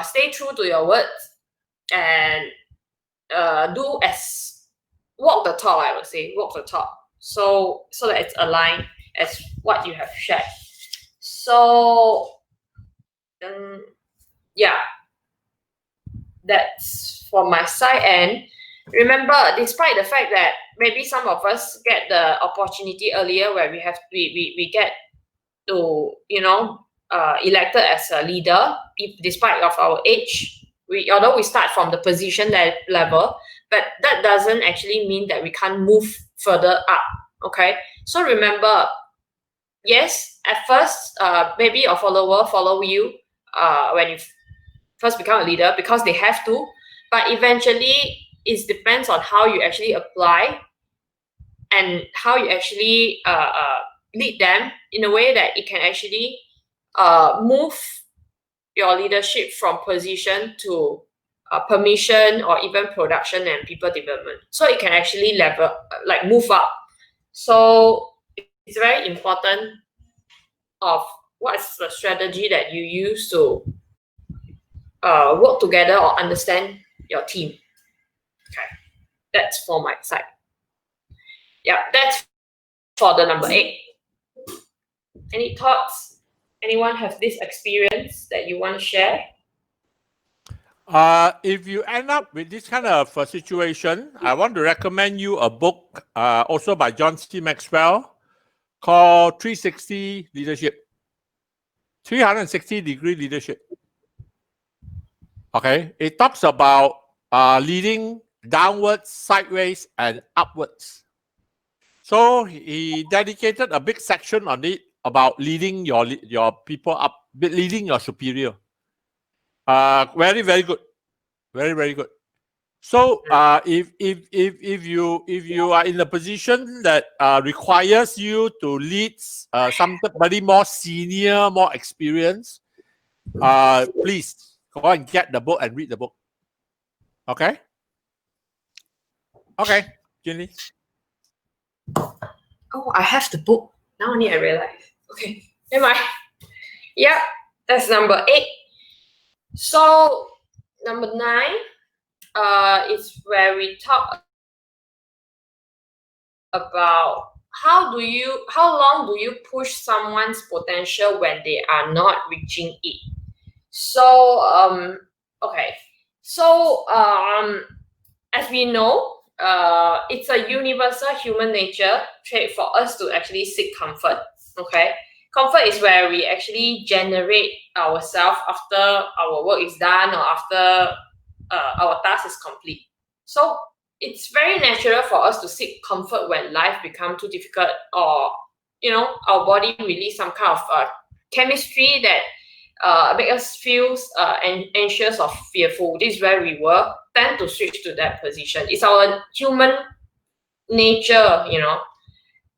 Speaker 1: Stay true to your words and walk the talk. I would say walk the talk. So that it's aligned as what you have shared. So yeah, that's for my side. And remember, despite the fact that maybe some of us get the opportunity earlier, where we get to elected as a leader, despite of our age, although we start from the position level, but that doesn't actually mean that we can't move further up. Okay, so remember, yes, at first maybe a follower follow you when you first become a leader because they have to, but eventually it depends on how you actually apply and how you actually lead them in a way that it can actually move your leadership from position to permission or even production and people development. So it can actually move up. So it's very important of what's the strategy that you use to work together or understand your team. Okay, that's for my side. Yeah, that's for the number 8. Any thoughts? Anyone have this experience that you want to share?
Speaker 2: If you end up with this kind of situation, I want to recommend you a book also by John C. Maxwell called 360 Leadership. 360-degree leadership. Okay, it talks about leading downwards, sideways, and upwards. So he dedicated a big section on it about leading your people up, leading your superior. Very, very good. Very, very good. So if you are in a position that requires you to lead somebody more senior, more experienced, please go and get the book and read the book. Okay? Okay, Jenny.
Speaker 1: Oh, I have the book. Now only I realize. Okay, never mind. Yeah, that's number 8. So number 9 is where we talk about how long do you push someone's potential when they are not reaching it. So okay. So as we know, it's a universal human nature trait for us to actually seek comfort. Okay, comfort is where we actually generate ourselves after our work is done or after our task is complete. So it's very natural for us to seek comfort when life becomes too difficult, or our body release some kind of chemistry that make us feel anxious or fearful. This is where we will tend to switch to that position. It's our human nature,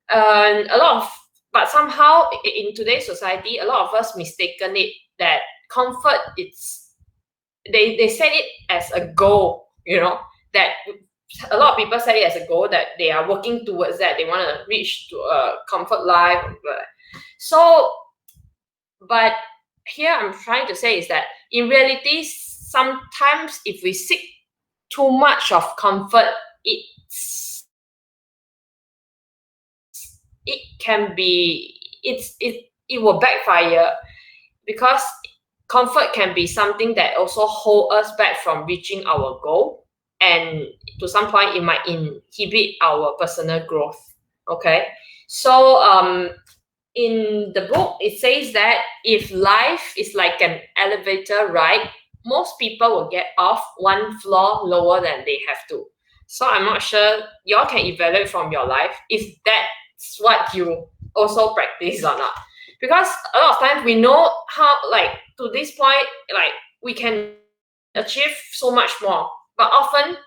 Speaker 1: and but somehow in today's society, a lot of us mistaken it that comfort, they set it as a goal, that a lot of people set it as a goal that they are working towards, that they want to reach to a comfort life. So, but here I'm trying to say is that in reality, sometimes if we seek too much of comfort, it will backfire, because comfort can be something that also hold us back from reaching our goal, and to some point it might inhibit our personal growth. Okay, so in the book it says that if life is like an elevator ride, most people will get off one floor lower than they have to. So I'm not sure y'all can evaluate from your life if that's what you also practice or not, because a lot of times we know how, to this point, we can achieve so much more, but often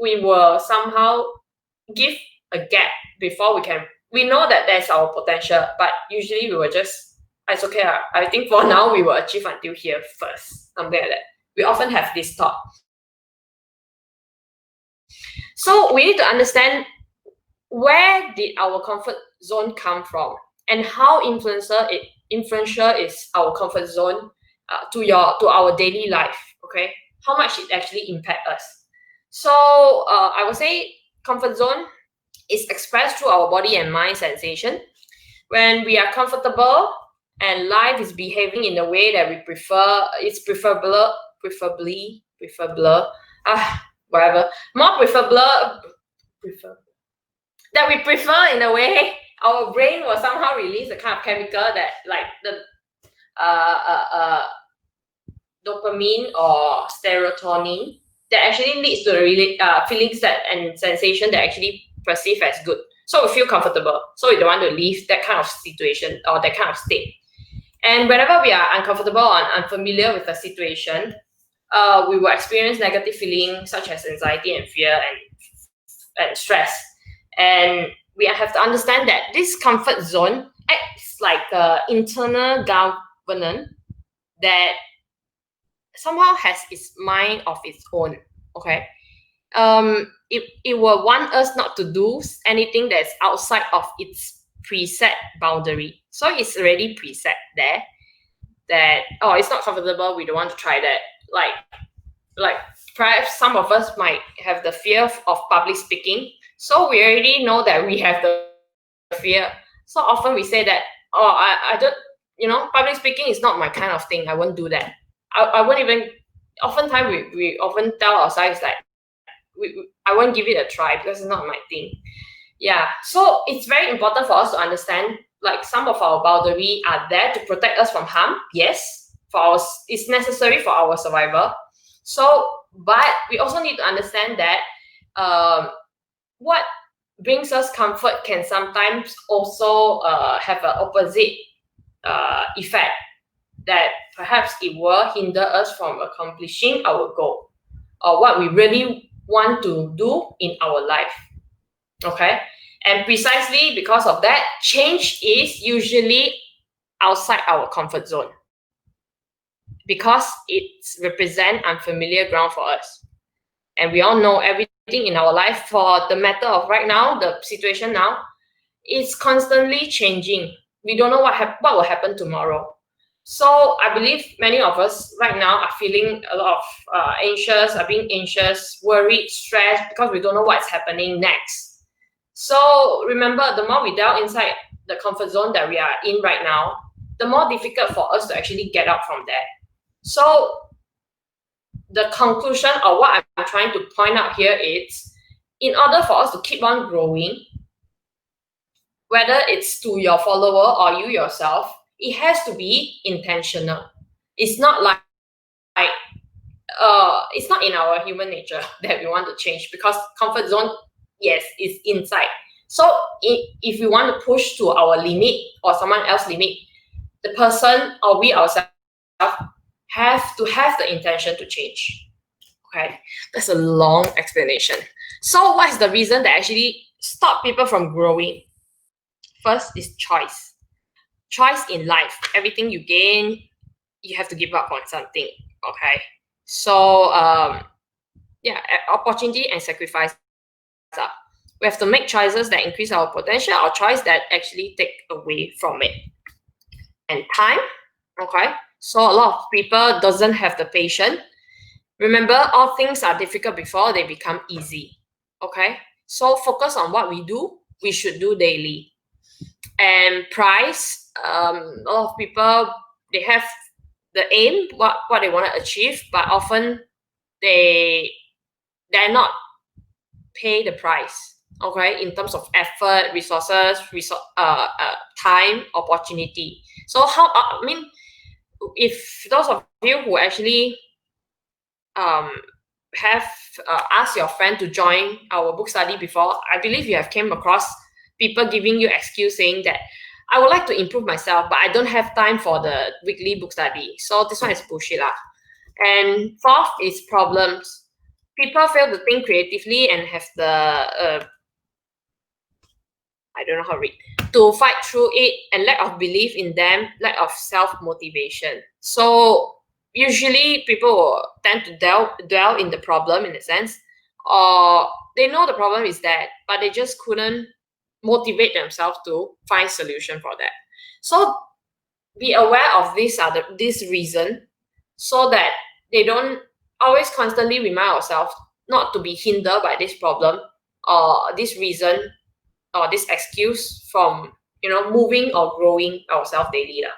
Speaker 1: we will somehow give a gap before we know that there's our potential, but usually we will just, it's okay, I think for now we will achieve until here first, something like that. We often have this thought. So we need to understand, where did our comfort zone come from, and how influential is our comfort zone to our daily life. Okay, how much it actually impact us. So I would say comfort zone is expressed through our body and mind sensation. When we are comfortable and life is behaving in a way that we prefer, it's preferably, that we prefer, in a way, our brain will somehow release a kind of chemical that, like the dopamine or serotonin, that actually leads to the feelings and sensation that actually perceive as good. So we feel comfortable. So we don't want to leave that kind of situation or that kind of state. And whenever we are uncomfortable or unfamiliar with a situation, we will experience negative feelings such as anxiety and fear and stress. And we have to understand that this comfort zone acts like an internal governance that somehow has its mind of its own. Okay. It will want us not to do anything that's outside of its preset boundary. So it's already preset there that, oh, it's not comfortable, we don't want to try that. Like perhaps some of us might have the fear of public speaking. So we already know that we have the fear. So often we say that, oh, I don't, public speaking is not my kind of thing. I won't do that. I won't even, oftentimes we often tell ourselves that I won't give it a try because it's not my thing. Yeah. So it's very important for us to understand, like, some of our boundary are there to protect us from harm. Yes. It's necessary for our survival. So, but we also need to understand that what brings us comfort can sometimes also have an opposite effect, that perhaps it will hinder us from accomplishing our goal or what we really want to do in our life. Okay. And precisely because of that, change is usually outside our comfort zone because it represents unfamiliar ground for us. And we all know everything in our life, for the matter of right now, the situation now, is constantly changing. We don't know what will happen tomorrow. So I believe many of us right now are feeling a lot of are being anxious, worried, stressed, because we don't know what's happening next. So remember, the more we delve inside the comfort zone that we are in right now, the more difficult for us to actually get out from there. So the conclusion of what I'm trying to point out here is, in order for us to keep on growing, whether it's to your follower or you yourself, it has to be intentional. It's not like it's not in our human nature that we want to change, because comfort zone, yes, is inside. So if we want to push to our limit or someone else's limit, the person or we ourselves have to have the intention to change. Okay, that's a long explanation. So what is the reason that actually stop people from growing? First is choice. Choice in life. Everything you gain, you have to give up on something. Okay. So yeah, opportunity and sacrifice. We have to make choices that increase our potential or choice that actually take away from it. And time. Okay. So a lot of people doesn't have the patience. Remember, all things are difficult before they become easy. Okay. So focus on what we should do daily. And price, a lot of people, they have the aim, what they want to achieve, but often they're not pay the price, okay, in terms of effort, resources, time, opportunity. So how, I mean, if those of you who actually have asked your friend to join our book study before, I believe you have came across people giving you excuse saying that, I would like to improve myself, but I don't have time for the weekly book study. So this one is bullshit lah. And fourth is problems. People fail to think creatively and have the I don't know how to read, to fight through it, and lack of belief in them, lack of self-motivation. So usually people will tend to dwell in the problem, in a sense, or they know the problem is that, but they just couldn't motivate themselves to find solution for that. So be aware of this reason, so that they don't always constantly remind ourselves not to be hindered by this problem or this reason or this excuse from moving or growing ourselves daily lah.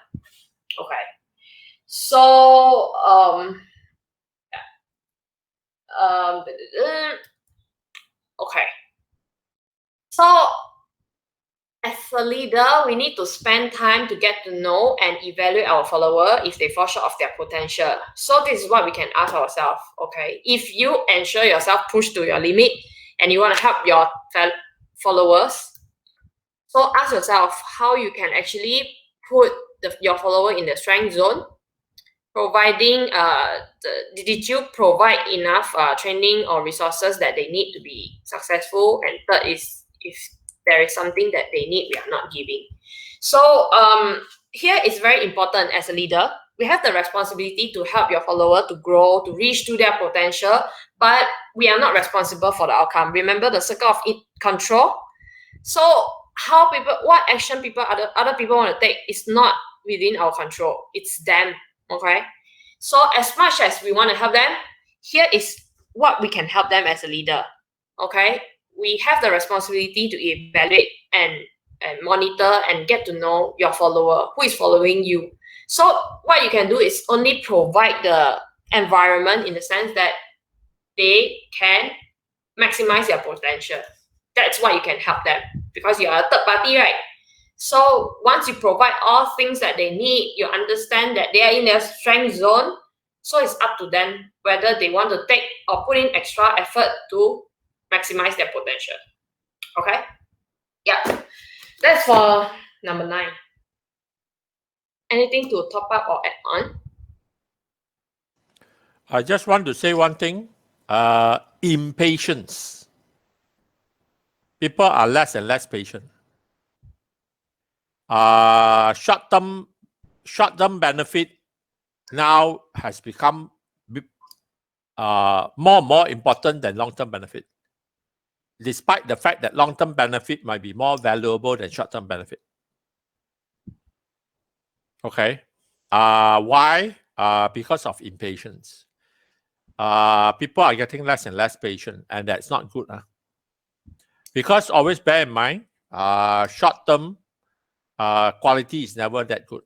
Speaker 1: Okay. So okay. So as a leader, we need to spend time to get to know and evaluate our follower if they fall short of their potential. So this is what we can ask ourselves. Okay, if you ensure yourself push to your limit and you want to help your followers, so ask yourself how you can actually put your follower in the strength zone, providing did you provide enough training or resources that they need to be successful? And third is, if there is something that they need, we are not giving. So here it's very important as a leader. We have the responsibility to help your follower to grow, to reach to their potential, but we are not responsible for the outcome. Remember the circle of control. So how people, what action people, other people want to take is not within our control. It's them. Okay. So as much as we want to help them, here is what we can help them as a leader. Okay. We have the responsibility to evaluate and monitor and get to know your follower, who is following you. So what you can do is only provide the environment in the sense that they can maximize their potential. That's what you can help them, because you are a third party, right? So once you provide all things that they need, you understand that they are in their strength zone. So it's up to them whether they want to take or put in extra effort to maximize their potential. Okay? Yeah. That's for number 9. Anything to top up or add on?
Speaker 2: I just want to say one thing. Impatience. People are less and less patient. Short-term benefit now has become more and more important than long-term benefit, despite the fact that long-term benefit might be more valuable than short-term benefit. Okay. Why? Because of impatience. People are getting less and less patient, and that's not good. Because always bear in mind, short-term quality is never that good.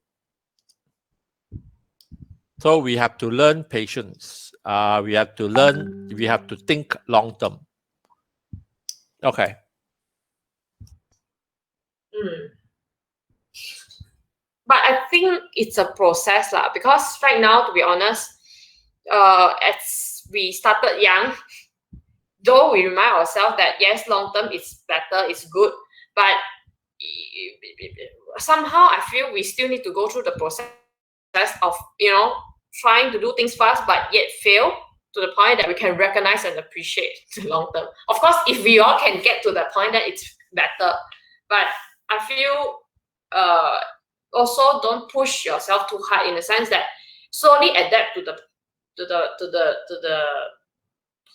Speaker 2: So we have to learn patience. We have to think long-term. Okay.
Speaker 1: But I think it's a process lah, because right now, to be honest, as we started young, though we remind ourselves that yes, long term is better, it's good, but somehow I feel we still need to go through the process of trying to do things fast but yet fail to the point that we can recognize and appreciate the long term. Of course, if we all can get to the point that it's better, but I feel also don't push yourself too hard, in the sense that slowly adapt to the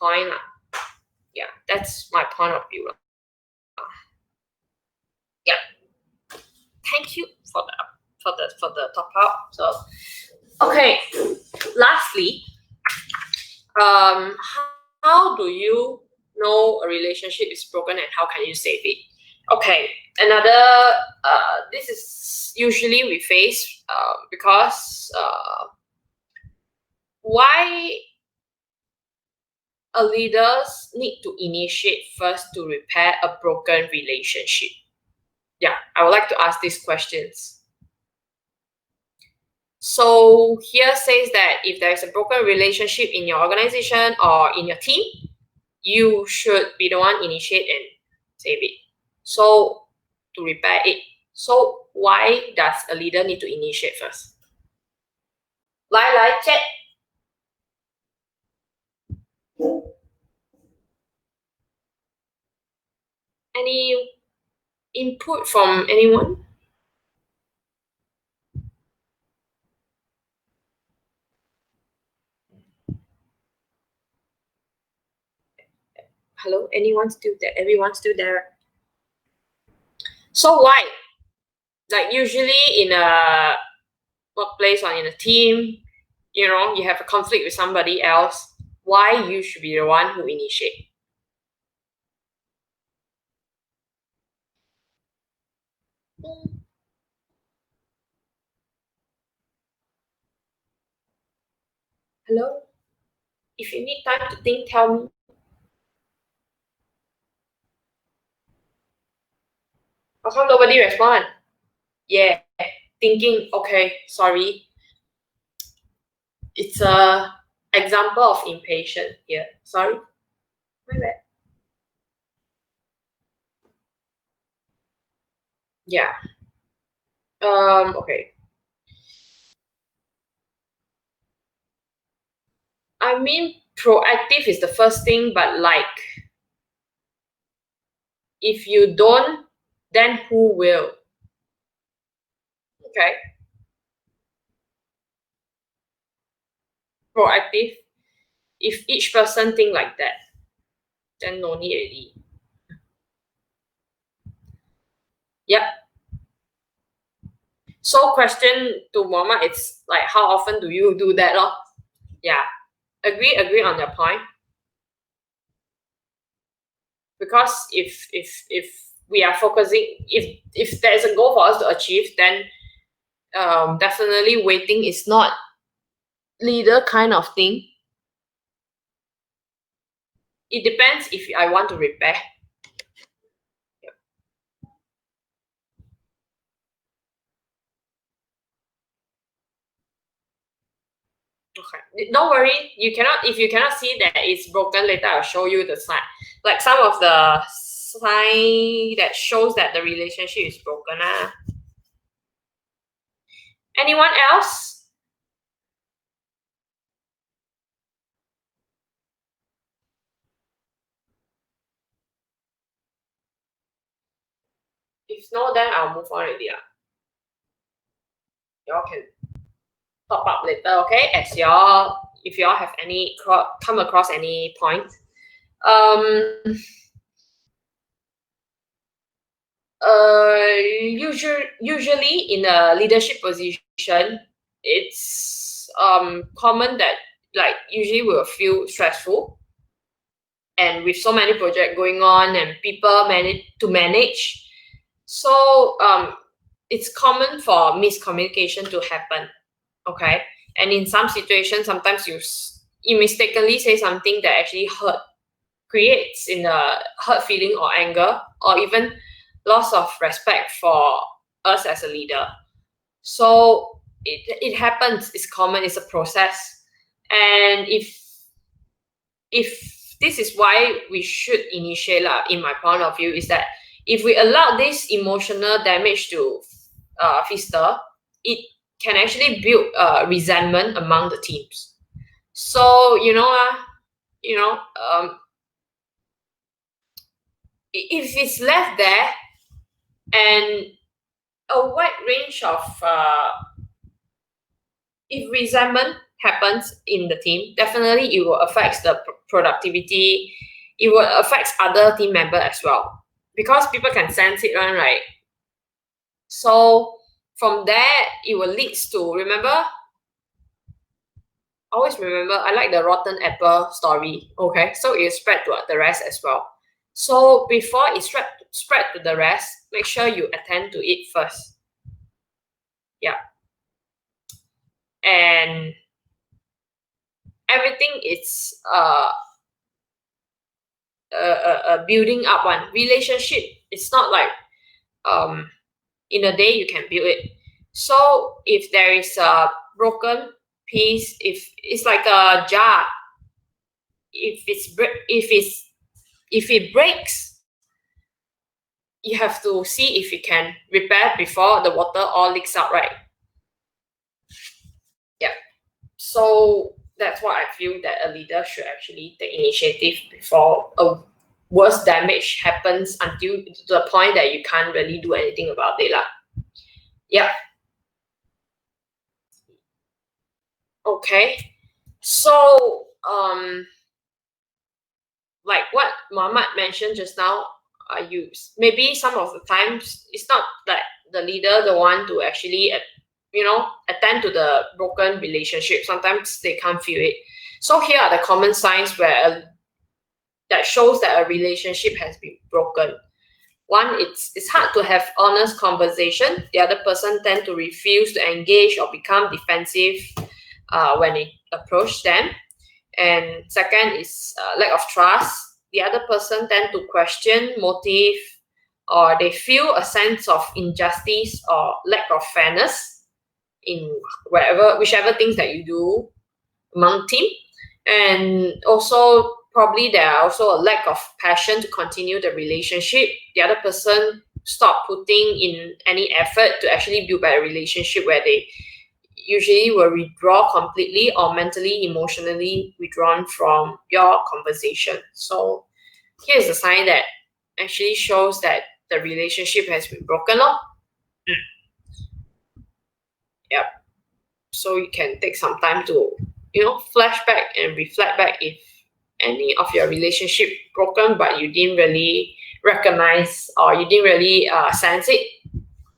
Speaker 1: point. Yeah, that's my point of view. Yeah. Thank you for the top up. So okay, lastly, how do you know a relationship is broken and how can you save it? Okay, another this is usually we face because why a leaders need to initiate first to repair a broken relationship. Yeah, I would like to ask these questions. So here says that if there is a broken relationship in your organization or in your team, you should be the one initiate and save it. So to repair it. So why does a leader need to initiate first? Chat. Any input from anyone? Hello, anyone still there? Everyone still there? So why? Like usually in a workplace or in a team, you have a conflict with somebody else. Why you should be the one who initiate? Hello? If you need time to think, tell me. How come nobody respond? Yeah, thinking, okay, sorry. It's a example of impatience here. Sorry. My bad. Yeah. Okay. I mean, proactive is the first thing, but like, if you don't, then who will? Okay. Proactive. If each person think like that, then no need already. Yep. So question to Mama, it's like, how often do you do that? Lor? Yeah. Agree on your point. Because if we are focusing, if there's a goal for us to achieve, then definitely waiting is not leader kind of thing. It depends if I want to repair. Yep. Okay. Don't worry. You cannot, if you cannot see that it's broken, later I'll show you the sign. Like some of the sign that shows that the relationship is broken. Anyone else? If no, then I'll move on already. Y'all can top up later, okay? As y'all, if y'all have any come across any point. Usually in a leadership position, it's common that like usually we'll feel stressful, and with so many projects going on and people manage, so it's common for miscommunication to happen. Okay, and in some situations, sometimes you mistakenly say something that actually creates in a hurt feeling or anger, or even loss of respect for us as a leader. So it happens. It's common. It's a process, and if this is why we should initiate, in my point of view, is that if we allow this emotional damage to fester, it can actually build resentment among the teams. So if it's left there, and a wide range of if resentment happens in the team, definitely it will affect the productivity. It will affect other team members as well, because people can sense it, right? So from there, it will lead to, always remember, I like the rotten apple story. Okay, so it spread to the rest as well. So before it spread to the rest, make sure you attend to it first. Yeah. And everything is a building up one relationship. It's not like in a day you can build it. So if there is a broken piece, if it's like a jar, if it breaks, you have to see if you can repair before the water all leaks out, right? Yeah. So that's what I feel, that a leader should actually take initiative before a worse damage happens, until to the point that you can't really do anything about it. Yeah. Okay. So like what Muhammad mentioned just now, maybe some of the times it's not that the leader the one to actually attend to the broken relationship. Sometimes they can't feel it. So here are the common signs that shows that a relationship has been broken. One, it's hard to have honest conversation. The other person tend to refuse to engage or become defensive when it approach them. And second is lack of trust. The other person tend to question motive, or they feel a sense of injustice or lack of fairness in whichever things that you do among team. And also probably there are also a lack of passion to continue the relationship. The other person stop putting in any effort to actually build a relationship where they usually will withdraw completely or mentally, emotionally withdrawn from your conversation. So here's a sign that actually shows that the relationship has been broken off. Yep. So you can take some time to, flash back and reflect back if any of your relationship broken, but you didn't really recognize or you didn't really sense it.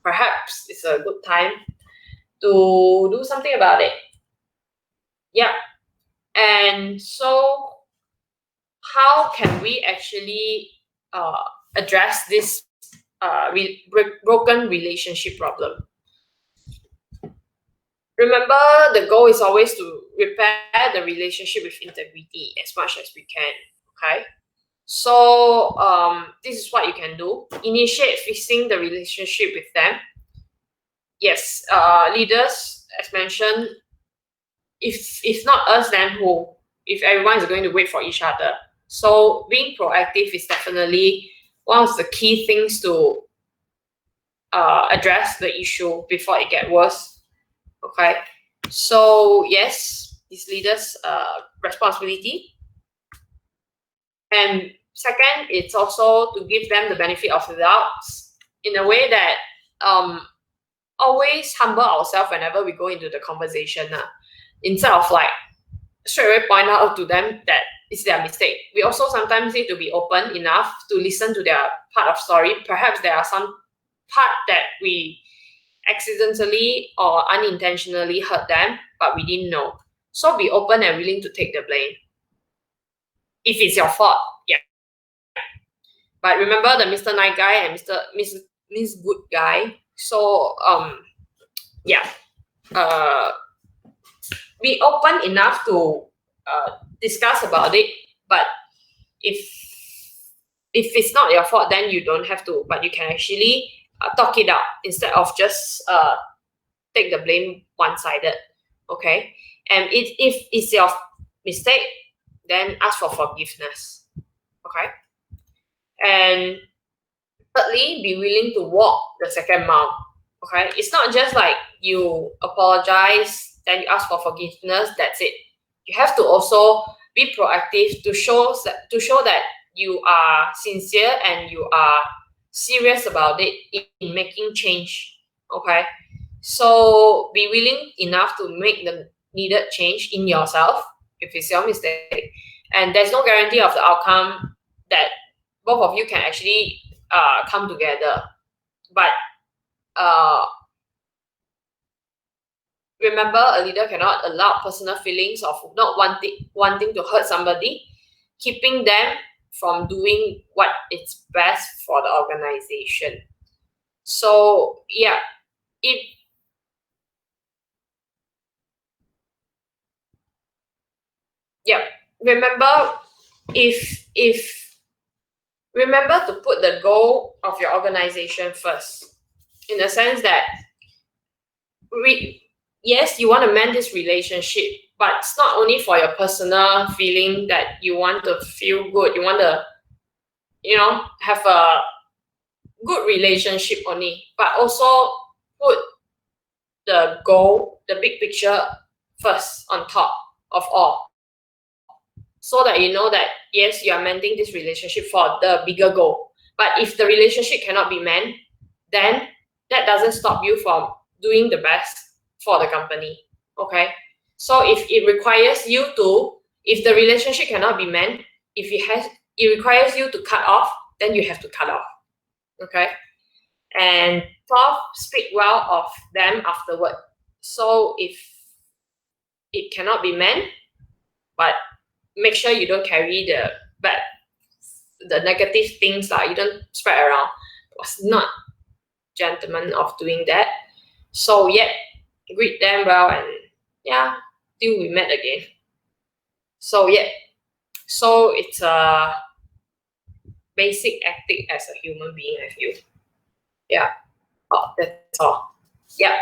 Speaker 1: Perhaps it's a good time to do something about it. Yeah. And so how can we actually address this broken relationship problem? Remember, the goal is always to repair the relationship with integrity as much as we can. Okay. So this is what you can do. Initiate fixing the relationship with them. Yes, leaders, as mentioned, if not us, then who? If everyone is going to wait for each other. So being proactive is definitely one of the key things to address the issue before it gets worse. Okay. So yes, it's leaders' responsibility. And second, it's also to give them the benefit of the doubts in a way that always humble ourselves whenever we go into the conversation. Instead of like straight away point out to them that it's their mistake. We also sometimes need to be open enough to listen to their part of story. Perhaps there are some part that we accidentally or unintentionally hurt them, but we didn't know. So be open and willing to take the blame. If it's your fault, yeah. But remember the Mr. Nice Guy and Miss Good Guy. So yeah. Be open enough to discuss about it, but if it's not your fault, then you don't have to, but you can actually talk it out instead of just take the blame one-sided. Okay. And if it's your mistake, then ask for forgiveness. Okay. And thirdly, be willing to walk the second mile. Okay. It's not just like you apologize, then you ask for forgiveness, that's it. You have to also be proactive to show that you are sincere and you are serious about it in making change. Okay. So be willing enough to make the needed change in yourself if it's your mistake. And there's no guarantee of the outcome that both of you can actually come together. But remember, a leader cannot allow personal feelings of not wanting to hurt somebody, keeping them from doing what is best for the organization. So yeah, remember remember to put the goal of your organization first, in the sense that yes, you want to mend this relationship, but it's not only for your personal feeling that you want to feel good, you want to have a good relationship only, but also put the goal, the big picture first on top of all, so that you know that yes, you are mending this relationship for the bigger goal. But if the relationship cannot be mended, then that doesn't stop you from doing the best for the company. Okay. So if it requires you to, if the relationship cannot be mended, if it requires you to cut off, then you have to cut off. Okay. And 12, speak well of them afterward. So if it cannot be mended, but make sure you don't carry the negative things you don't spread around. It was not gentleman of doing that. So yeah, greet them well and yeah, till we met again. So yeah, so it's a basic acting as a human being, I feel. Yeah. Oh, that's all. Yeah.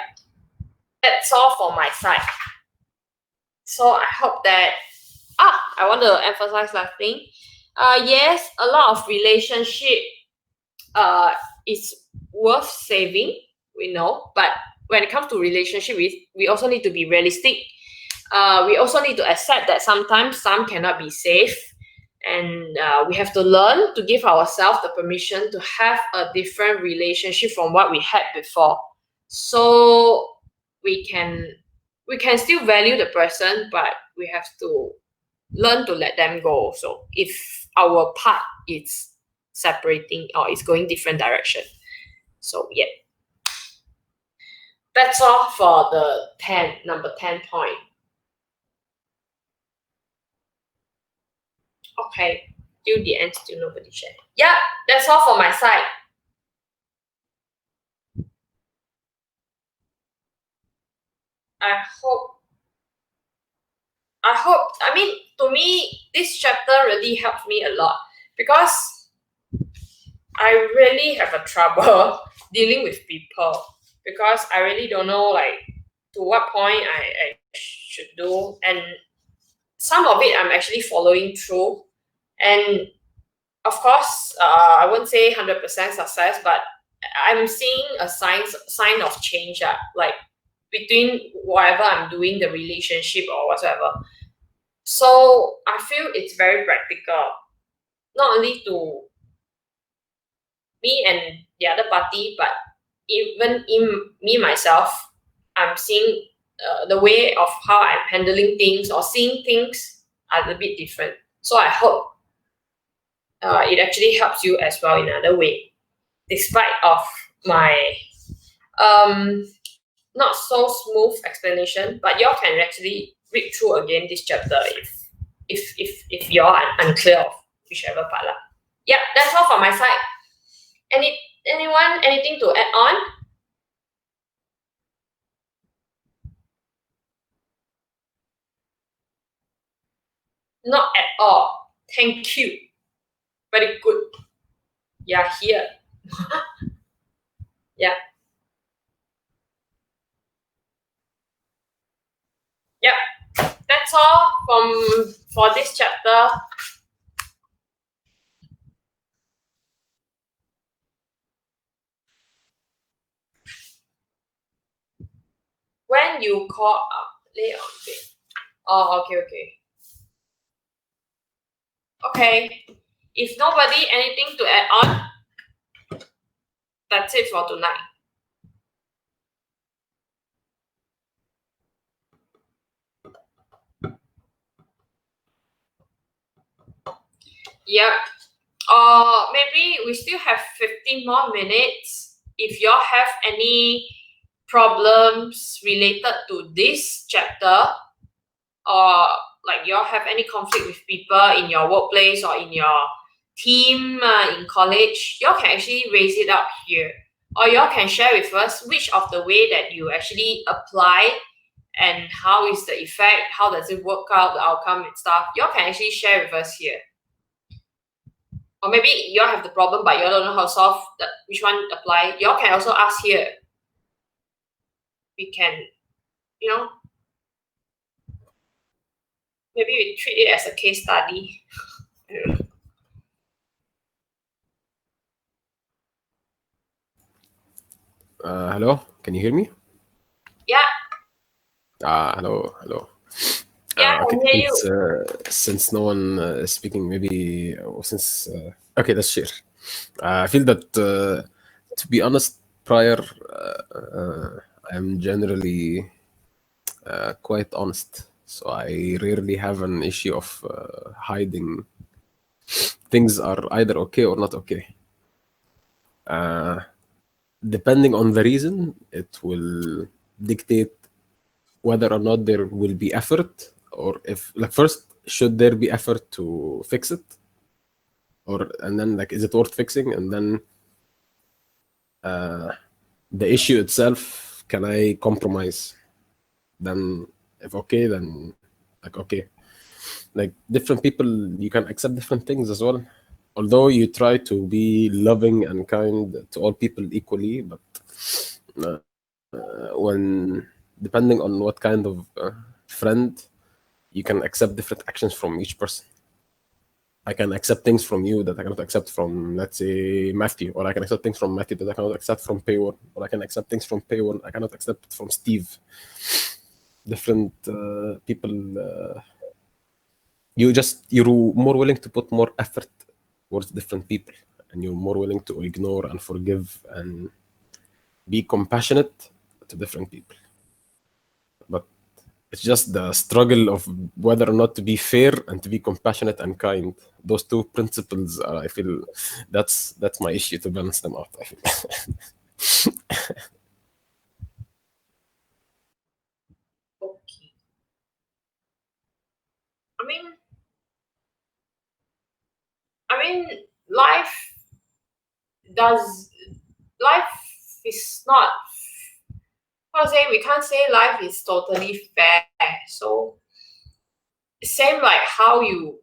Speaker 1: That's all for my side. So I hope that I want to emphasize last thing. Yes, a lot of relationship is worth saving, we know, but when it comes to relationship, we also need to be realistic. We also need to accept that sometimes some cannot be safe, and we have to learn to give ourselves the permission to have a different relationship from what we had before, so we can still value the person, but we have to learn to let them go. So if our path is separating or is going different direction. So yeah, that's all for the number 10 point. Okay, till the end, still nobody share. Yeah, that's all for my side. I hope, I mean, to me, this chapter really helped me a lot, because I really have a trouble dealing with people, because I really don't know, like, to what point I should do. And some of it I'm actually following through. And of course, I won't say 100% success, but I'm seeing a sign of change, like between whatever I'm doing, the relationship or whatsoever. So I feel it's very practical, not only to me and the other party, but even in me myself. I'm seeing the way of how I'm handling things or seeing things are a bit different. So I hope it actually helps you as well in another way, despite of my not so smooth explanation. But y'all can actually read through again this chapter if y'all are unclear of whichever part lah. Yeah, that's all from my side. Anything to add on? Not at all. Thank you. Very good. Yeah, here. Yeah. Yep. That's all for this chapter. When you call up, lay on bed. Oh, okay. Okay. If nobody anything to add on, that's it for tonight. Yep. Maybe we still have 15 more minutes. If y'all have any problems related to this chapter, or like y'all have any conflict with people in your workplace or in your team in college, y'all can actually raise it up here. Or y'all can share with us which of the way that you actually apply and how is the effect, how does it work out, the outcome and stuff. Y'all can actually share with us here. Or maybe y'all have the problem but y'all don't know how to solve which one apply. Y'all can also ask here. We can, maybe we treat it as a case study.
Speaker 5: Hello, can you hear me?
Speaker 1: Yeah.
Speaker 5: Hello.
Speaker 1: Yeah,
Speaker 5: Okay,
Speaker 1: I hear you.
Speaker 5: since no one is speaking, maybe since okay, let's share. I feel that to be honest, prior I'm generally quite honest, so I rarely have an issue of hiding. Things are either okay or not okay. Depending on the reason, it will dictate whether or not there will be effort, or if, like, first, should there be effort to fix it, and then, like, is it worth fixing, and then the issue itself, can I compromise? Then if okay, then like okay, like different people, you can accept different things as well, although you try to be loving and kind to all people equally, but when depending on what kind of friend, you can accept different actions from each person. I can accept things from you that I cannot accept from, let's say, Matthew, or I can accept things from Matthew that I cannot accept from Paywon, or I can accept things from Paywon I cannot accept from Steve. Different people. You're more willing to put more effort towards different people, and you're more willing to ignore and forgive and be compassionate to different people. But it's just the struggle of whether or not to be fair and to be compassionate and kind. Those two principles, I feel, that's my issue, to balance them out, I feel.
Speaker 1: Okay. I mean, life is not. How to say, we can't say life is totally fair. So same like how you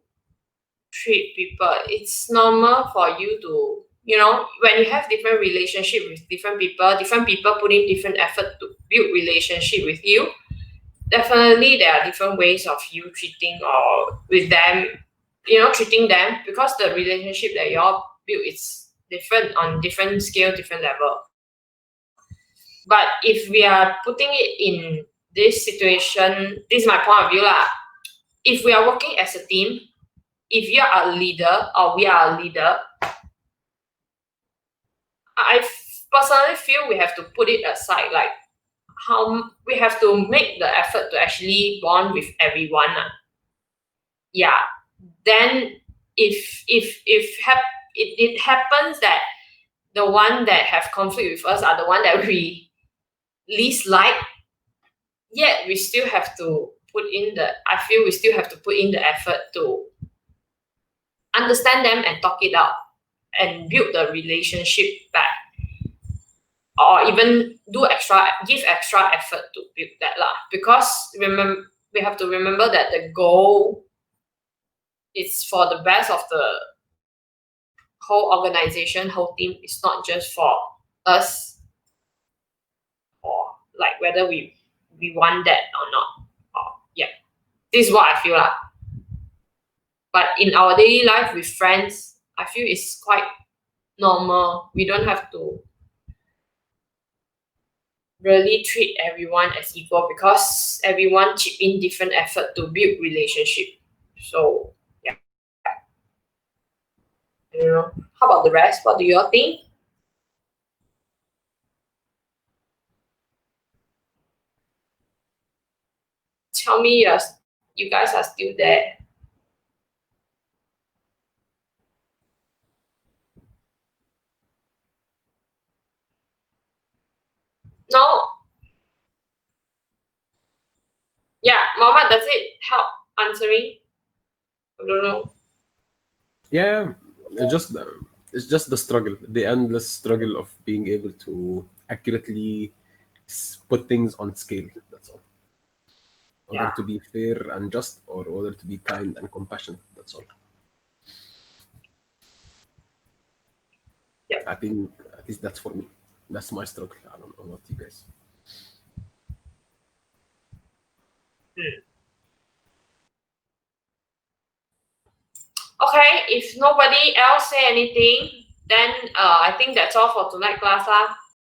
Speaker 1: treat people. It's normal for you to, when you have different relationship with different people putting different effort to build relationship with you. Definitely there are different ways of you treating or with them, treating them, because the relationship that you all build is different on different scale, different level. But if we are putting it in this situation, this is my point of view lah. If we are working as a team, if you are a leader or we are a leader, I personally feel we have to put it aside, like how we have to make the effort to actually bond with everyone. Yeah. Then it happens that the one that have conflict with us are the one that we least like, yet we still have to I feel we still have to put in the effort to understand them and talk it out and build the relationship back, or even give extra effort to build that lah. Because we have to remember that the goal is for the best of the whole organization, whole team. It's not just for us, or like whether we want that or not. Yeah, this is what I feel lah. But in our daily life with friends, I feel it's quite normal. We don't have to really treat everyone as equal, because everyone chip in different effort to build relationship. So yeah. How about the rest? What do you all think? Tell me you guys are still there. No? Yeah, Mohammed, does it help answering? I don't know.
Speaker 5: Yeah, it's just the struggle, the endless struggle of being able to accurately put things on scale. That's all. Whether to be fair and just, or whether to be kind and compassionate. That's all.
Speaker 1: Yeah.
Speaker 5: I think at least that's for me. That's my struggle. I don't know what you guys.
Speaker 1: Okay, if nobody else say anything, then I think that's all for tonight class lah.